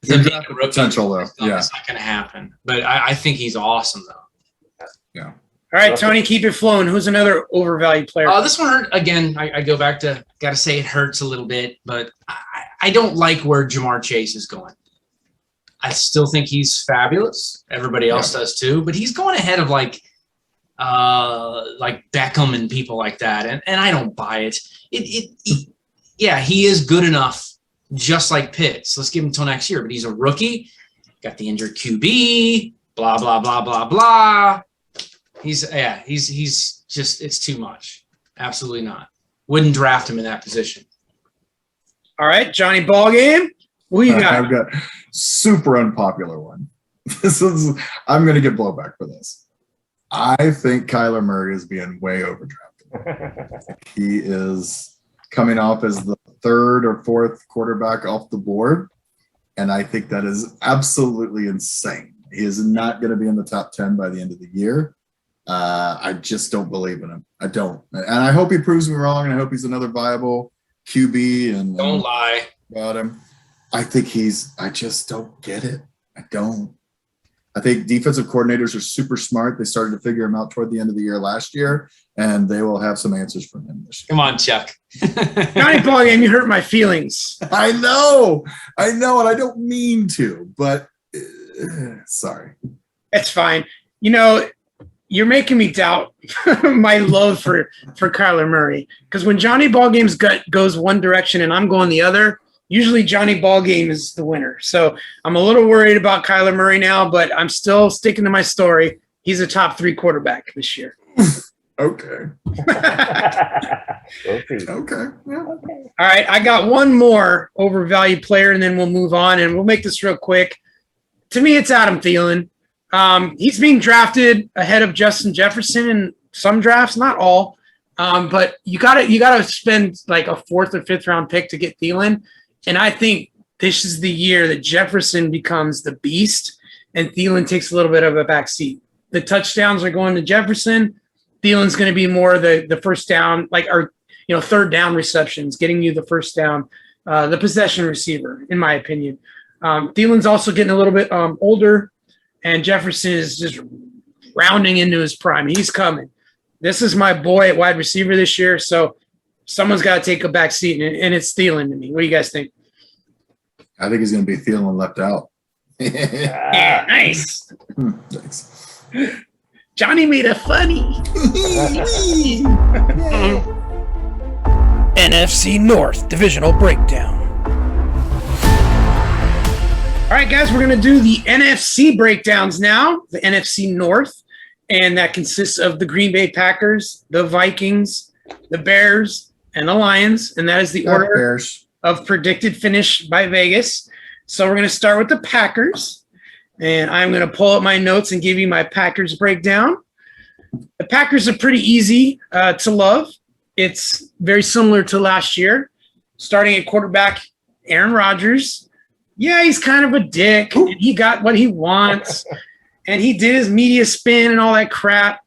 He's the got the potential, though. Yeah. It's not going to happen. But I think he's awesome, though. Yeah. All right, Tony, keep it flowing. Who's another overvalued player? This one hurt again. I go back to got to say it hurts a little bit, but I don't like where Jamar Chase is going. I still think he's fabulous. Everybody else does too, but he's going ahead of like Beckham and people like that, and I don't buy it. He is good enough, just like Pitts. Let's give him until next year, but he's a rookie, got the injured QB, blah blah blah blah blah. He's just it's too much. Absolutely not. Wouldn't draft him in that position. All right, Johnny Ballgame. Who you got? I've got super unpopular one. I'm going to get blowback for this. I think Kyler Murray is being way overdrafted. He is coming off as the third or fourth quarterback off the board, and I think that is absolutely insane. He is not going to be in the top 10 by the end of the year. I just don't believe in him. I don't. And I hope he proves me wrong, and I hope he's another viable QB. And Don't lie about him. I think I just don't get it. I don't. I think defensive coordinators are super smart. They started to figure him out toward the end of the year last year, and they will have some answers from him this year. Come on, Chuck. Johnny Ballgame, you hurt my feelings. I know, and I don't mean to, but sorry. It's fine. You're making me doubt my love for Kyler Murray, because when Johnny Ballgame's gut goes one direction and I'm going the other, usually Johnny Ballgame is the winner. So I'm a little worried about Kyler Murray now, but I'm still sticking to my story. He's a top 3 quarterback this year. Okay. Okay. Yeah. All right, I got one more overvalued player, and then we'll move on, and we'll make this real quick. To me, it's Adam Thielen. He's being drafted ahead of Justin Jefferson in some drafts, not all. But you gotta spend like a 4th or 5th round pick to get Thielen. And I think this is the year that Jefferson becomes the beast and Thielen takes a little bit of a backseat. The touchdowns are going to Jefferson. Thielen's going to be more the first down, third down receptions, getting you the first down, the possession receiver, in my opinion. Thielen's also getting a little bit older, and Jefferson is just rounding into his prime. He's coming. This is my boy at wide receiver this year, so someone's got to take a back seat, and it's Thielen to me. What do you guys think? I think he's going to be Thielen left out. Yeah, nice. Thanks. Johnny made a funny. NFC North Divisional Breakdown. All right, guys, we're going to do the NFC breakdowns now, the NFC North, and that consists of the Green Bay Packers, the Vikings, the Bears, and the Lions, and that is the order Bears. Of predicted finish by Vegas. So we're going to start with the Packers, and I'm going to pull up my notes and give you my Packers breakdown. The Packers are pretty easy to love. It's very similar to last year. Starting at quarterback, Aaron Rodgers. Yeah, he's kind of a dick. And he got what he wants, and he did his media spin and all that crap,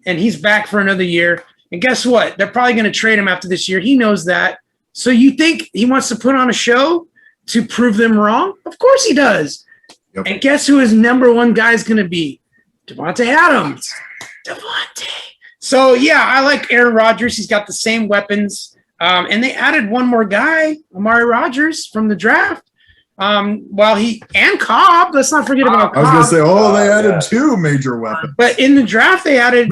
and he's back for another year. And guess what? They're probably going to trade him after this year. He knows that. So you think he wants to put on a show to prove them wrong? Of course he does. Yep. And guess who his number one guy is going to be? Devontae Adams. Devontae. So, yeah, I like Aaron Rodgers. He's got the same weapons. And they added one more guy, Amari Rodgers, from the draft. And Cobb. Let's not forget about Cobb. I was going to say, they added 2 major weapons. But in the draft, they added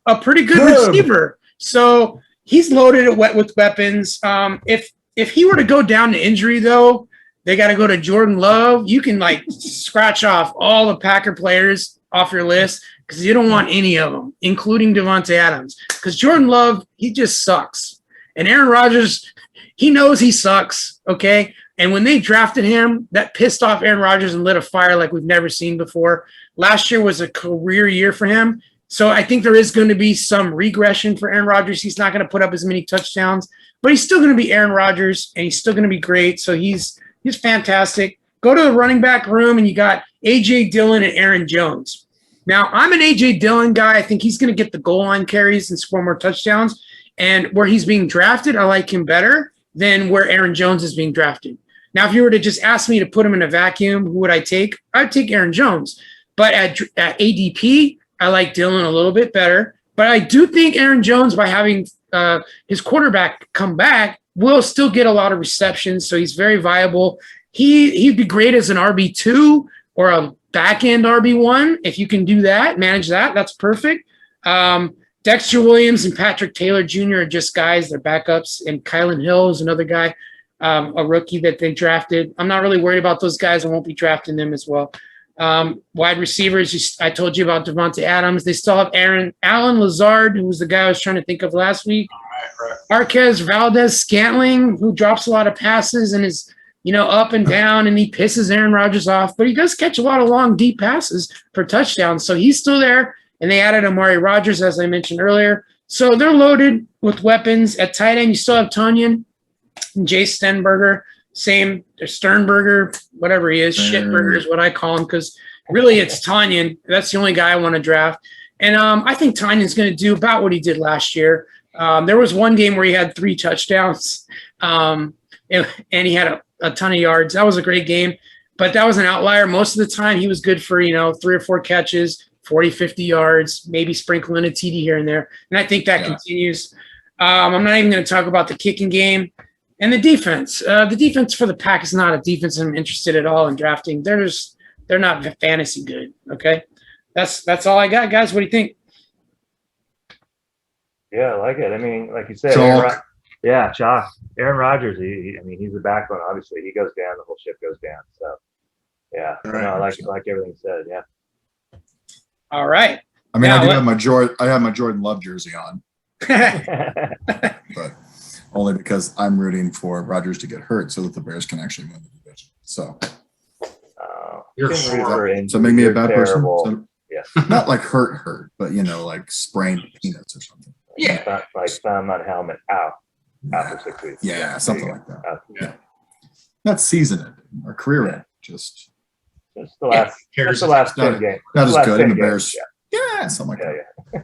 a pretty good receiver. So he's loaded with weapons. If he were to go down to injury, though, they got to go to Jordan Love. You can, scratch off all the Packer players off your list because you don't want any of them, including Devontae Adams. Because Jordan Love, he just sucks. And Aaron Rodgers, he knows he sucks, okay? And when they drafted him, that pissed off Aaron Rodgers and lit a fire like we've never seen before. Last year was a career year for him. So I think there is going to be some regression for Aaron Rodgers. He's not going to put up as many touchdowns. but he's still going to be Aaron Rodgers, and he's still going to be great. So he's fantastic. Go to the running back room, and you got A.J. Dillon and Aaron Jones. Now, I'm an A.J. Dillon guy. I think he's going to get the goal line carries and score more touchdowns. And where he's being drafted, I like him better than where Aaron Jones is being drafted. Now, if you were to just ask me to put him in a vacuum, who would I take? I'd take Aaron Jones. But at ADP, I like Dillon a little bit better. But I do think Aaron Jones, by having his quarterback come back, will still get a lot of receptions. So he's very viable. He'd be great as an RB2 or a back-end RB1. If you can do that, manage that, that's perfect. Dexter Williams and Patrick Taylor Jr. are just guys. They're backups. And Kylan Hill is another guy, a rookie that they drafted. I'm not really worried about those guys. I won't be drafting them as well. Wide receivers, I told you about Devontae Adams. They still have Alan Lazard, who was the guy I was trying to think of last week. Right. Marquez Valdez-Scantling, who drops a lot of passes and is, up and down, and he pisses Aaron Rodgers off. But he does catch a lot of long, deep passes for touchdowns. So he's still there. And they added Amari Rodgers, as I mentioned earlier. So they're loaded with weapons. At tight end, you still have Tonyan and Jay Stenberger. Same, Sternberger, whatever he is. Shitburger is what I call him, because really it's Tonyan. That's the only guy I want to draft. And I think Tanyan's going to do about what he did last year. There was one game where he had 3 touchdowns, and he had a ton of yards. That was a great game, but that was an outlier. Most of the time, he was good for 3 or 4 catches, 40, 50 yards, maybe sprinkling a TD here and there. And I think that continues. I'm not even going to talk about the kicking game. And the defense. The defense for the Pack is not a defense I'm interested at all in drafting. They're not fantasy good. Okay, that's all I got, guys. What do you think? Yeah, I like it. I mean, like you said, Chalk. Aaron Rodgers. He's the backbone. Obviously, he goes down, the whole ship goes down. So, yeah, Right. I like everything said. Yeah. All right. I mean, I have my Jordan Love jersey on, but only because I'm rooting for Rodgers to get hurt so that the Bears can actually win the division. So, You're so make me a bad person. terrible. So, Yeah. not like hurt, but like sprained peanuts or something. Yeah. Like found that helmet out after 6 weeks. Yeah, something like that. Yeah. Not season ending or career ending, just Just the last, Cares just the last not- 10 games. not The as last good. 10 And the games, Bears, yeah, something like that. Yeah.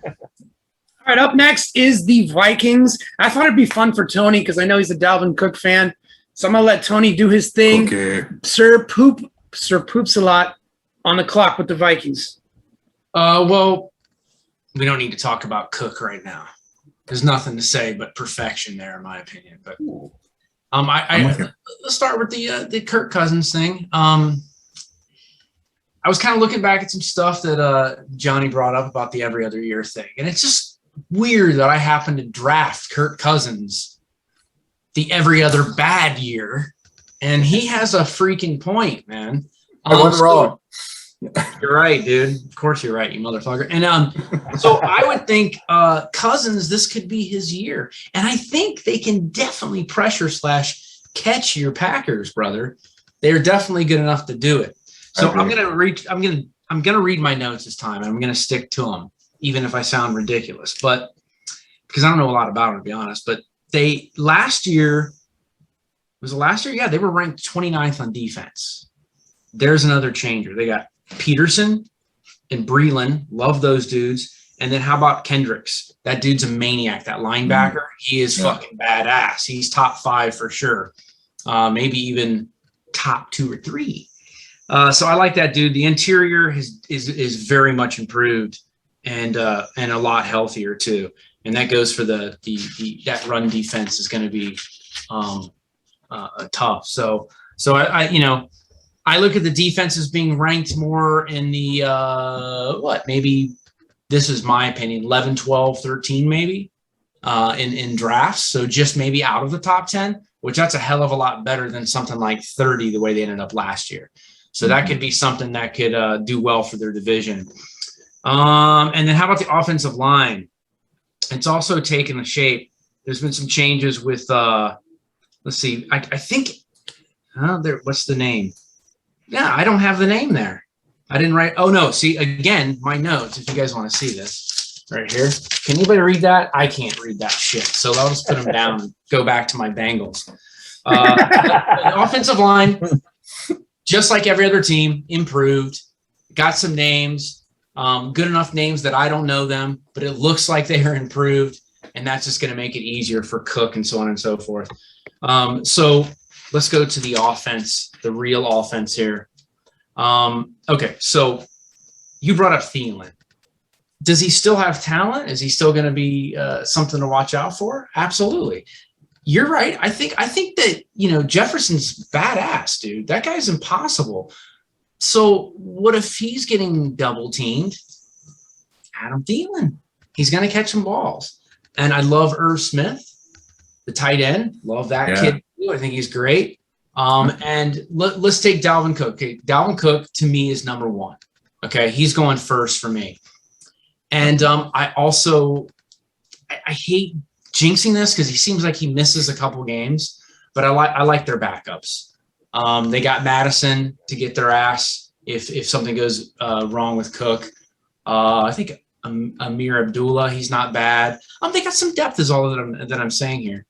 All right, up next is the Vikings. I thought it'd be fun for Tony because I know he's a Dalvin Cook fan. So I'm going to let Tony do his thing. Okay. Sir Poops a lot on the clock with the Vikings. Well, we don't need to talk about Cook right now. There's nothing to say but perfection there, in my opinion. But let's start with the Kirk Cousins thing. I was kind of looking back at some stuff that Johnny brought up about the every other year thing, and it's just weird that I happened to draft Kirk Cousins the every other bad year, and he has a freaking point, man. I wasn't wrong. You're right, dude. Of course you're right, you motherfucker. And so I would think Cousins, this could be his year. And I think they can definitely pressure / catch your Packers, brother. They're definitely good enough to do it. So I'm gonna read my notes this time, and I'm gonna stick to them, even if I sound ridiculous. But because I don't know a lot about them, to be honest. But last year, yeah, they were ranked 29th on defense. There's another changer. They got Peterson and Breeland. Love those dudes. And then how about Kendricks? That dude's a maniac. That linebacker, he is fucking badass. He's top 5 for sure. Maybe even top 2 or 3. So I like that dude. The interior is very much improved and a lot healthier too. And that goes for that run defense is going to be tough. So I look at the defense as being ranked more in the maybe this is my opinion, 11, 12, 13 maybe in drafts. So just maybe out of the top 10, which that's a hell of a lot better than something like 30 the way they ended up last year. So that could be something that could do well for their division. And then how about the offensive line? It's also taken a shape. There's been some changes with let's see. I think what's the name? Yeah, I don't have the name there. I didn't write. Oh no, see again, my notes, if you guys want to see this. right here. Can anybody read that? I can't read that shit. So I'll just put them down and go back to my Bengals. The offensive line, just like every other team, improved. Got some names, good enough names that I don't know them, but it looks like they are improved, and that's just going to make it easier for Cook and so on and so forth. So let's go to the offense, the real offense here. Okay, so you brought up Thielen. Does he still have talent? Is he still going to be something to watch out for? Absolutely. You're right. I think that, Jefferson's badass, dude. That guy's impossible. So what if he's getting double teamed? Adam Thielen. He's going to catch some balls. And I love Irv Smith, the tight end. Love that kid too. I think he's great. And let's take Dalvin Cook. Okay, Dalvin Cook to me is number one. Okay, he's going first for me. And I hate jinxing this because he seems like he misses a couple games, but I like their backups. They got Madison to get their ass if something goes wrong with Cook. I think Amir Abdullah, he's not bad. They got some depth is all that I'm saying here.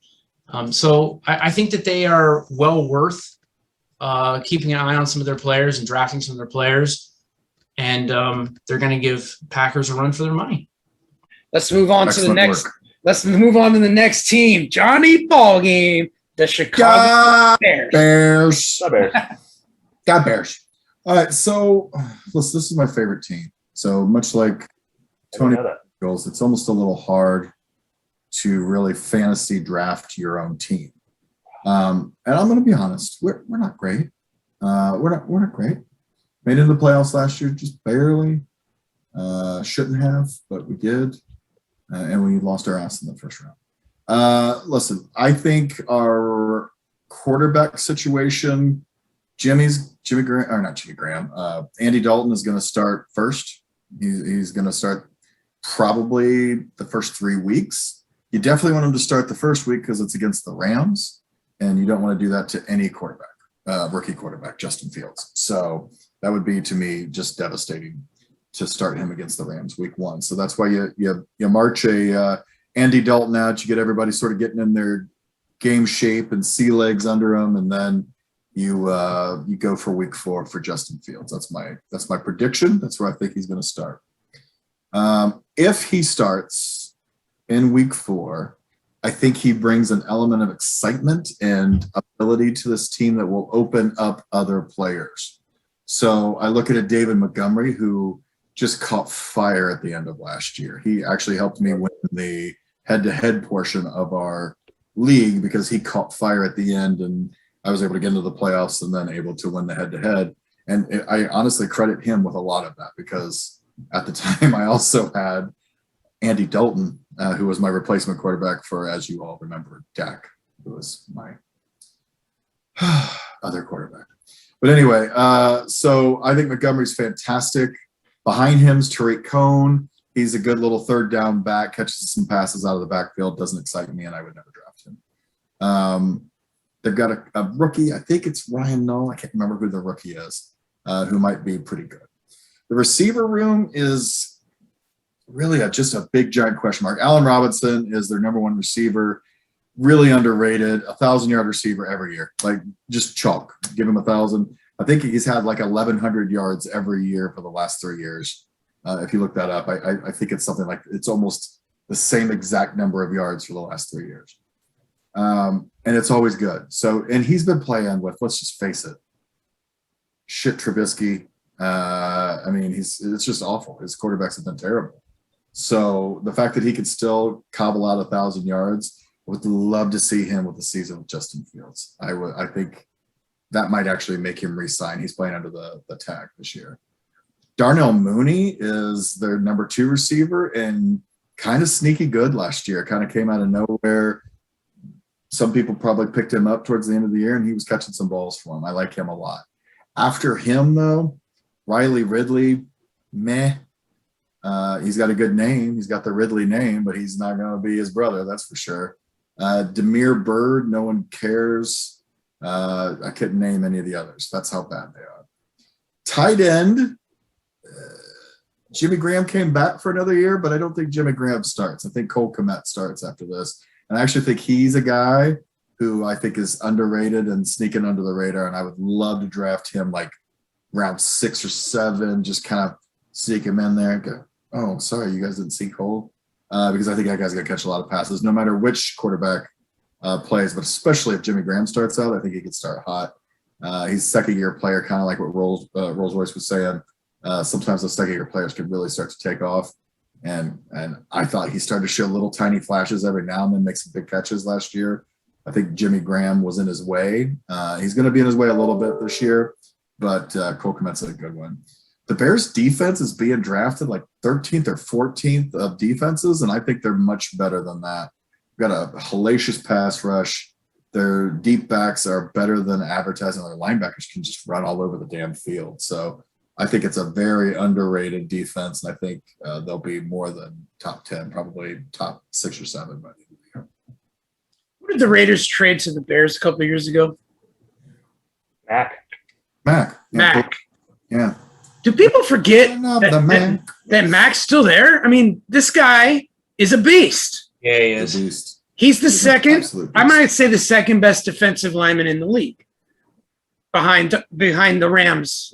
So I think that they are well worth keeping an eye on some of their players and drafting some of their players. And they're going to give Packers a run for their money. Let's move on to the next. Work. Let's move on to the next team. Johnny Ballgame, the Chicago Bears. Got Bears. All right, so this is my favorite team. So much like Tony goes, it's almost a little hard to really fantasy draft your own team. And I'm going to be honest, we're not great. We're not great. Made it into the playoffs last year, just barely. Shouldn't have, but we did. And we lost our ass in the first round. Listen, I think our quarterback situation, Andy Dalton is going to start first. He's going to start probably the first 3 weeks. You definitely want him to start the first week because it's against the Rams, and you don't want to do that to any quarterback, rookie quarterback, Justin Fields. So that would be, to me, just devastating to start him against the Rams week 1. So that's why you march a Andy Dalton out. You get everybody sort of getting in their game shape and sea legs under them, and then you go for week 4 for Justin Fields. That's my prediction. That's where I think he's going to start. If he starts in week 4, I think he brings an element of excitement and ability to this team that will open up other players. So I look at a David Montgomery who just caught fire at the end of last year. He actually helped me win the head-to-head portion of our league because he caught fire at the end, and I was able to get into the playoffs and then able to win the head-to-head. And I honestly credit him with a lot of that because at the time I also had Andy Dalton, who was my replacement quarterback for, as you all remember, Dak, who was my other quarterback. But anyway, so I think Montgomery's fantastic. Behind him is Tariq Cohen. He's a good little third down back, catches some passes out of the backfield. Doesn't excite me, and I would never draft him. They've got a rookie. I think it's Ryan Null. I can't remember who the rookie is, who might be pretty good. The receiver room is really just a big, giant question mark. Allen Robinson is their number 1 receiver. Really underrated, 1,000-yard receiver every year. Like, just chalk. Give him 1,000. I think he's had like 1,100 yards every year for the last 3 years. If you look that up, I think it's something like it's almost the same exact number of yards for the last 3 years. And it's always good. So, and he's been playing with, let's just face it, shit Trubisky. I mean, it's just awful. His quarterbacks have been terrible. So the fact that he could still cobble out 1,000 yards, I would love to see him with the season with Justin Fields. I think that might actually make him re-sign. He's playing under the tag this year. Darnell Mooney is their number 2 receiver and kind of sneaky good last year. Kind of came out of nowhere. Some people probably picked him up towards the end of the year, and he was catching some balls for him. I like him a lot. After him, though, Riley Ridley, meh. He's got a good name. He's got the Ridley name, but he's not going to be his brother, that's for sure. Demir Bird, no one cares. I couldn't name any of the others. That's how bad they are. Tight end, Jimmy Graham came back for another year, but I don't think Jimmy Graham starts. I think Cole Kmet starts after this. And I actually think he's a guy who I think is underrated and sneaking under the radar. And I would love to draft him like round 6 or 7, just kind of sneak him in there and go, oh, sorry, you guys didn't see Cole. Because I think that guy's going to catch a lot of passes, no matter which quarterback plays, but especially if Jimmy Graham starts out, I think he could start hot. He's a second-year player, kind of like what Rolls-Royce was saying. Sometimes those second-year players could really start to take off. And I thought he started to show little tiny flashes every now and then, make some big catches last year. I think Jimmy Graham was in his way. He's going to be in his way a little bit this year, but Cole Kmet's a good one. The Bears defense is being drafted like 13th or 14th of defenses, and I think they're much better than that. We've got a hellacious pass rush. Their deep backs are better than advertising. Their linebackers can just run all over the damn field. So I think it's a very underrated defense, and I think they'll be more than top 10, probably top 6 or 7 by the end of the year. Who did the Raiders trade to the Bears a couple of years ago? Mac. Yeah. Do people forget that Mac's still there? I mean, this guy is a beast. Yeah, he is. He's the He's second, I beast. might say the second best defensive lineman in the league. Behind the Rams,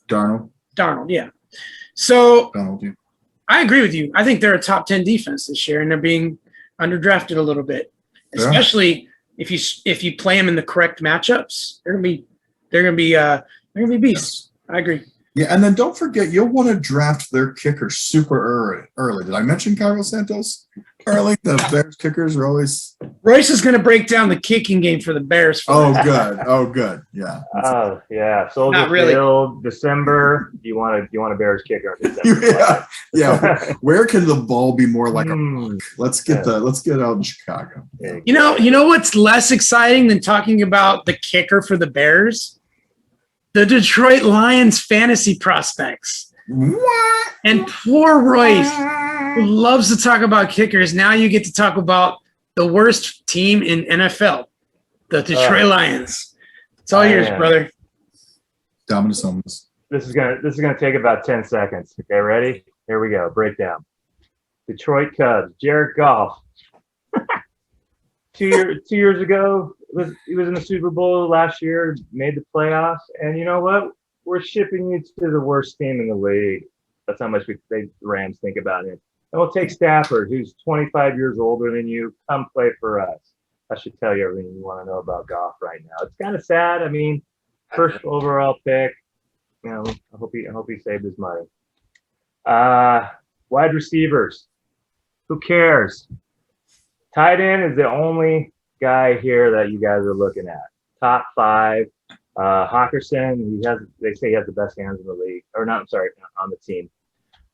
Darnold, yeah. So yeah. I agree with you. I think they're a top 10 defense this year, and they're being underdrafted a little bit, especially if you play them in the correct matchups. They're gonna be beasts. I agree. Yeah, and then don't forget, you'll want to draft their kicker super early. Did I mention Carlos Santos early? The Bears kickers are always. Royce is going to break down the kicking game for the Bears. Oh, good. Yeah. Oh, yeah. Soldier Not really. Field, December. You want a Bears kicker in December? Yeah. Where can the ball be more like a rock? Let's get out in Chicago. You know what's less exciting than talking about the kicker for the Bears? The Detroit Lions fantasy prospects. What? And poor Royce, who loves to talk about kickers. Now you get to talk about the worst team in NFL, the Detroit Lions. It's all yours, brother. Dominus Omnis. This is gonna take about 10 seconds. Okay, ready? Here we go. Breakdown. Detroit Cubs. Jared Goff. 2 years ago, he was in the Super Bowl last year, made the playoffs, and you know what? We're shipping you to the worst team in the league. That's how much the Rams think about him. And we'll take Stafford, who's 25 years older than you. Come play for us. That should tell you everything you want to know about Goff right now. It's kind of sad. I mean, first overall pick. You know, I hope he saved his money. Wide receivers. Who cares? Tight end is the only guy here that you guys are looking at. Top 5. Hawkinson, they say he has the best hands in the league. Or not, I'm sorry, on the team.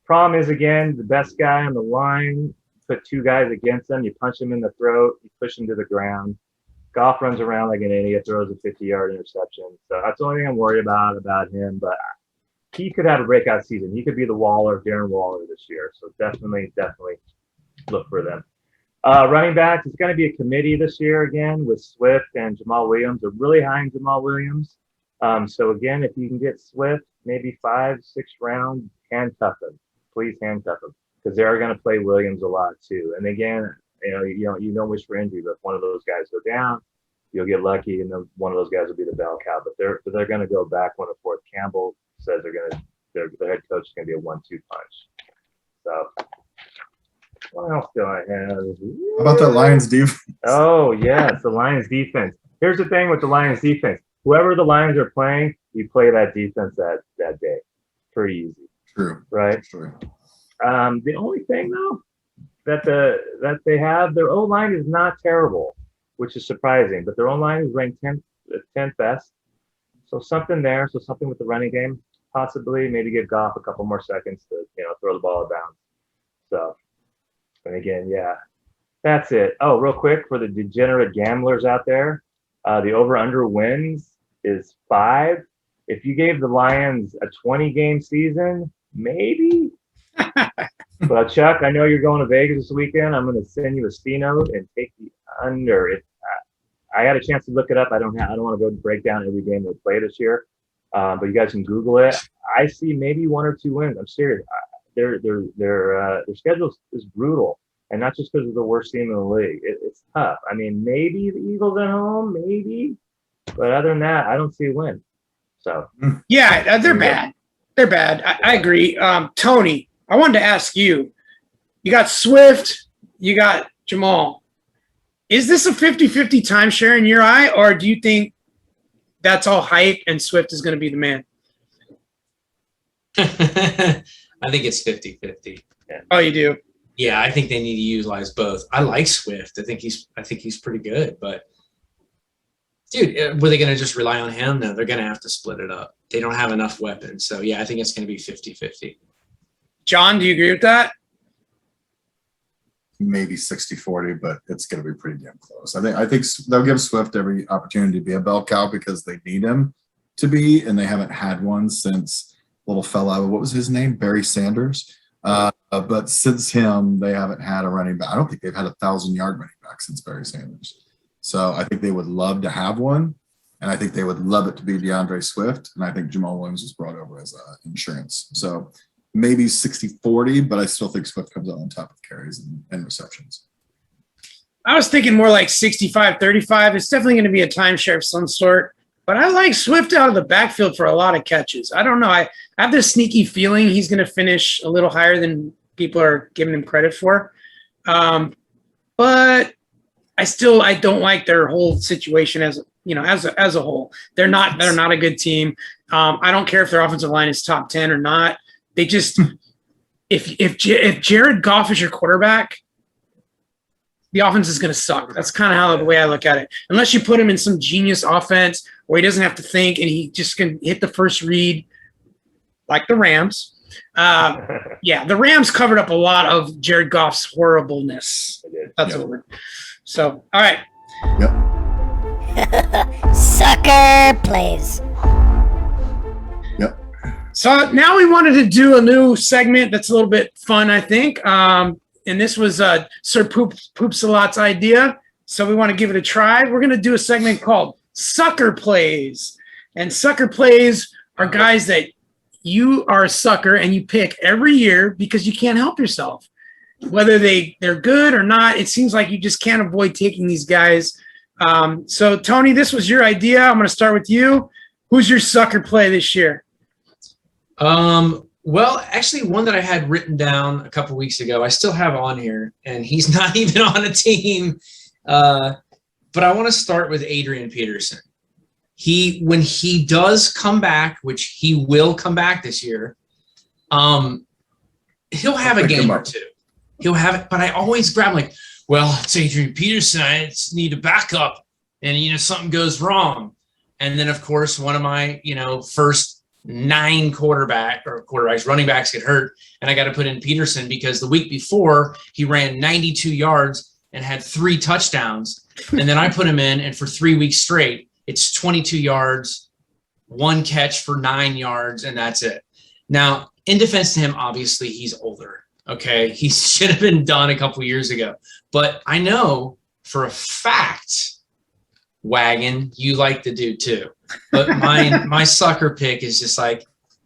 Problem is, again, the best guy on the line, put 2 guys against him, you punch him in the throat, you push him to the ground. Goff runs around like an idiot, throws a 50-yard interception. So that's the only thing I'm worried about him. But he could have a breakout season. He could be the Darren Waller this year. So definitely look for them. Running backs, it's going to be a committee this year again with Swift and Jamal Williams. They're really high in Jamal Williams. So again, if you can get Swift, maybe 5, 6 round, handcuff him. Please handcuff him, because they are going to play Williams a lot too. And again, you don't wish for injury, but if one of those guys go down, you'll get lucky, and then one of those guys will be the bell cow. But they're going to go back when the fourth. Campbell says their head coach is going to be a 1-2 punch. So. What else do I have? How about that Lions defense? Oh, yes, the Lions defense. Here's the thing with the Lions defense. Whoever the Lions are playing, you play that defense that day. Pretty easy. True. Right? True. The only thing, though, that they have, their O-line is not terrible, which is surprising. But their O-line is ranked 10th best. So something there. So something with the running game. Possibly maybe give Goff a couple more seconds to throw the ball out of bounds. So. And again, yeah, that's it. Oh, real quick for the degenerate gamblers out there, the over-under wins is 5. If you gave the Lions a 20-game season, maybe. But Chuck, I know you're going to Vegas this weekend. I'm going to send you a C-note and take the under. I had a chance to look it up. I don't want to go break down every game they play this year, but you guys can Google it. I see maybe 1 or 2 wins. I'm serious. their schedule is brutal, and not just because of the worst team in the league. It's tough. I mean, maybe the Eagles at home, maybe, but other than that, I don't see a win. So yeah, they're bad. They're bad. I agree. Tony, I wanted to ask you. You got Swift, you got Jamal. Is this a 50-50 timeshare in your eye, or do you think that's all hype and Swift is going to be the man? I think it's 50-50. yeah. Oh, you do? Yeah, I think they need to utilize both. I like Swift. I think he's pretty good, but dude, were they going to just rely on him? No, they're going to have to split it up. They don't have enough weapons. So yeah, I think it's going to be 50-50. John, do you agree with that? Maybe 60-40, but it's going to be pretty damn close. I think they'll give Swift every opportunity to be a bell cow because they need him to be, and they haven't had one since little fella. What was his name? Barry Sanders. But since him, they haven't had a running back. I don't think they've had 1,000-yard running back since Barry Sanders. So I think they would love to have one, and I think they would love it to be DeAndre Swift, and I think Jamal Williams was brought over as insurance. So maybe 60-40, but I still think Swift comes out on top of carries and receptions. I was thinking more like 65-35. It's definitely going to be a timeshare of some sort, but I like Swift out of the backfield for a lot of catches. I don't know. I have this sneaky feeling he's going to finish a little higher than people are giving him credit for. But I don't like their whole situation as a whole. They're not a good team. I don't care if their offensive line is top 10 or not. They just if Jared Goff is your quarterback, the offense is going to suck. That's kind of how the way I look at it. Unless you put him in some genius offense where he doesn't have to think and he just can hit the first read, like the Rams. Yeah, the Rams covered up a lot of Jared Goff's horribleness. That's what we're. So, all right. Yep. Sucker plays. Yep. So now we wanted to do a new segment that's a little bit fun, I think. And this was Sir Poops a Lot's idea. So we want to give it a try. We're going to do a segment called Sucker Plays. And Sucker Plays are guys that you are a sucker and you pick every year because you can't help yourself. Whether they're good or not, it seems like you just can't avoid taking these guys. So, Tony, this was your idea. I'm going to start with you. Who's your sucker play this year? Well, actually, one that I had written down a couple weeks ago, I still have on here, and he's not even on a team. But I want to start with Adrian Peterson. When he does come back, which he will come back this year, he'll have a game or two. He'll have it, but I always grab like, well, it's Adrian Peterson. I just need a backup, and something goes wrong, and then of course one of my first 9 running backs get hurt, and I got to put in Peterson because the week before he ran 92 yards and had 3 touchdowns, and then I put him in, and for 3 weeks straight, it's 22 yards, 1 catch for 9 yards, and that's it. Now, in defense to him, obviously he's older. Okay, he should have been done a couple years ago. But I know for a fact, Wagon, you like the dude too. But my sucker pick is just like,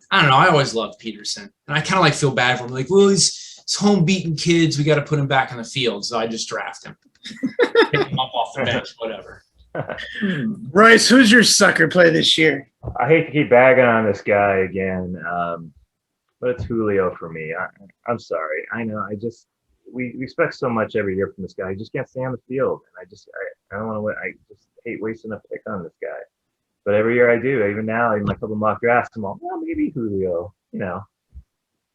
I don't know. I always loved Peterson. And I kind of like feel bad for him. Like, well, he's home beating kids. We got to put him back on the field. So I just draft him. Pick him up off the bench, whatever. Royce, who's your sucker play this year? I hate to keep bagging on this guy again, but it's Julio for me. I'm sorry. I know. We expect so much every year from this guy. He just can't stay on the field, and I don't want to. I just hate wasting a pick on this guy. But every year I do. Even now, in my couple mock drafts, I'm all, well, maybe Julio.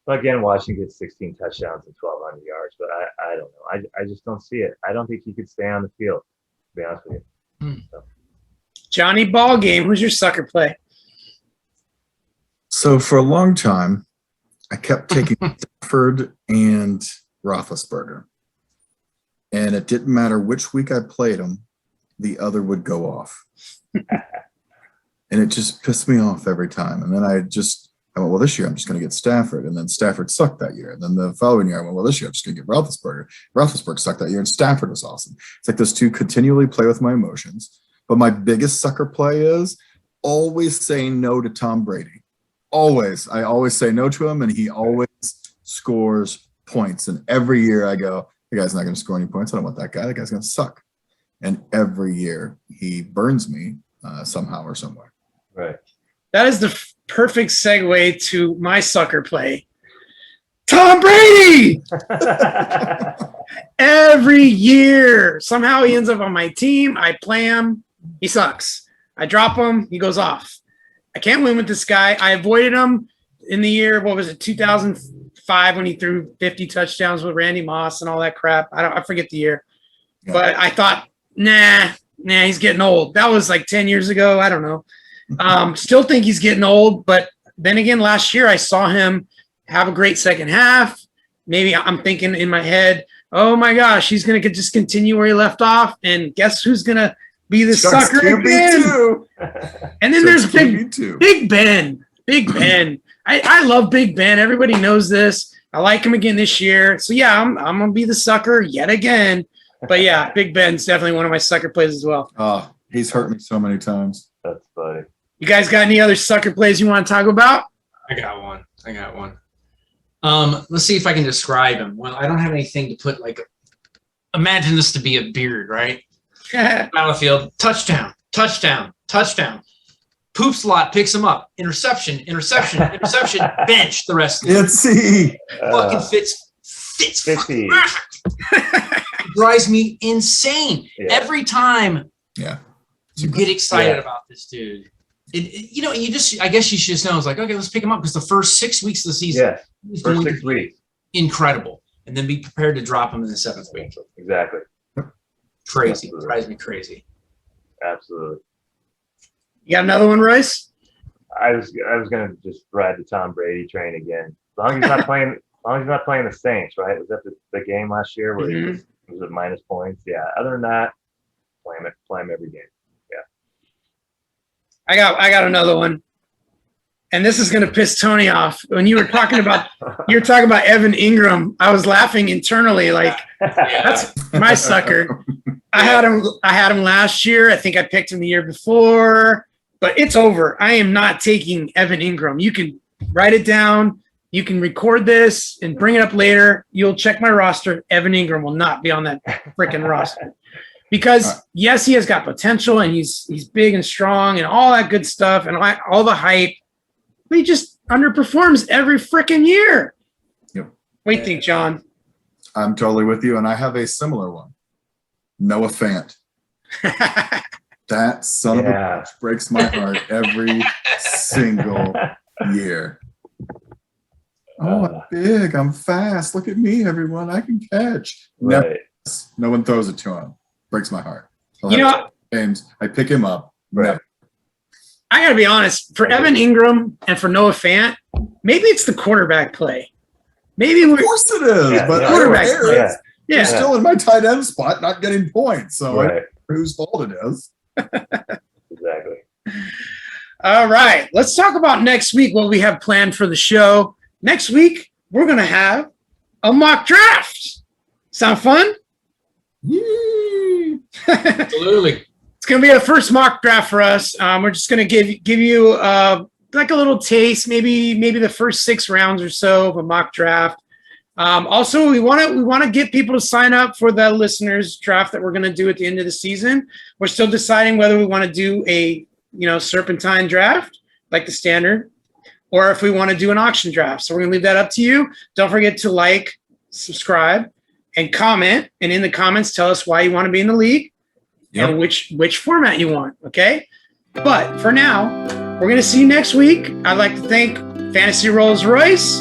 But again, Washington gets 16 touchdowns and 1,200 yards. But I don't know. I just don't see it. I don't think he could stay on the field. To be honest with you. So. Johnny Ballgame, who's your sucker play? So for a long time, I kept taking Stafford and Roethlisberger. And it didn't matter which week I played them, the other would go off. And it just pissed me off every time. And then I went, well, this year I'm just going to get Stafford. And then Stafford sucked that year. And then the following year I went, well, this year I'm just going to get Roethlisberger. Roethlisberger sucked that year and Stafford was awesome. It's like those two continually play with my emotions. But my biggest sucker play is always saying no to Tom Brady. Always. I always say no to him, and he always scores points. And every year I go, the guy's not going to score any points. I don't want that guy. That guy's going to suck. And every year he burns me somehow or somewhere. Right. That is the perfect segue to my sucker play. Tom Brady! Every year. Somehow he ends up on my team. I play him. He sucks. I drop him. He goes off. I can't win with this guy. I avoided him in the year, 2005 when he threw 50 touchdowns with Randy Moss and all that crap. I forget the year. Yeah. But I thought, nah, he's getting old. That was like 10 years ago. I don't know. Still think he's getting old. But then again, last year I saw him have a great second half. Maybe I'm thinking in my head, oh my gosh, he's going to just continue where he left off. And guess who's going to be the Sharks sucker QB again? too. And then Sharks there's QB too. Big Ben. Big Ben. I love Big Ben. Everybody knows this. I like him again this year. So, yeah, I'm going to be the sucker yet again. But, yeah, Big Ben's definitely one of my sucker plays as well. Oh, he's hurt me so many times. That's funny. You guys got any other sucker plays you want to talk about? I got one. Let's see if I can describe him. Well, I don't have anything to put imagine this to be a beard, right? Battlefield, touchdown. Poops a lot, picks him up. Interception, bench the rest of the Let's see. fucking fits 50. perfect. Drives me insane. Yeah. Every time Yeah. you get excited Yeah. about this dude. I guess you should just know. It's like, okay, let's pick him up because the first 6 weeks of the season, Yeah. he's First going 6 to weeks. be incredible. And then be prepared to drop him in the 7th week. Exactly. Crazy. Absolutely. Drives me crazy. Absolutely. You got another one, Royce? I was gonna just ride the Tom Brady train again. As long as he's not playing the Saints, right? Was that the game last year where he was at minus points? Yeah. Other than that, play him every game. I got another one. And this is going to piss Tony off. When you were talking about Evan Ingram, I was laughing internally like that's my sucker. I had him last year. I think I picked him the year before, but it's over. I am not taking Evan Ingram. You can write it down. You can record this and bring it up later. You'll check my roster. Evan Ingram will not be on that freaking roster. Because, yes, he has got potential, and he's big and strong and all that good stuff and all the hype. But he just underperforms every freaking year. Yep. What do you think, John? I'm totally with you, and I have a similar one. Noah Fant. That son of a bitch breaks my heart every single year. Oh, I'm big. I'm fast. Look at me, everyone. I can catch. Right. No one throws it to him. Breaks my heart. Games. I pick him up. Right. I got to be honest. For Evan Ingram and for Noah Fant, maybe it's the quarterback play. Maybe Of course it is. Yeah, but yeah. I don't Quarterback care. play. You're Yeah. still in my tight end spot, not getting points. So I don't Right. know whose fault it is. Exactly. All right. Let's talk about next week, what we have planned for the show. Next week, we're going to have a mock draft. Sound fun? Yee. Absolutely. It's going to be a first mock draft for us. We're just going to give you like a little taste, maybe the first 6 rounds or so of a mock draft. Also, we want to get people to sign up for the listeners draft that we're going to do at the end of the season. We're still deciding whether we want to do a serpentine draft like the standard, or if we want to do an auction draft. So we're going to leave that up to you. Don't forget to like, subscribe, and comment. And in the comments, tell us why you want to be in the league. Yep. And which format you want, okay? But for now, we're going to see you next week. I'd like to thank Fantasy Rolls Royce,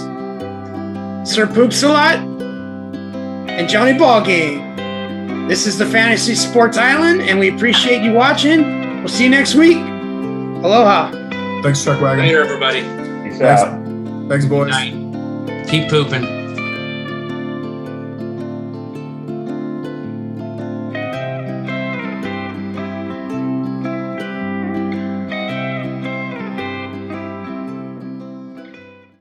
Sir Poops a Lot, and Johnny Ballgame. This is the Fantasy Sports Island, and we appreciate you watching. We'll see you next week. Aloha. Thanks, Chuck Wagon. Later, everybody. Peace out. Thanks, boys. Night. Keep pooping.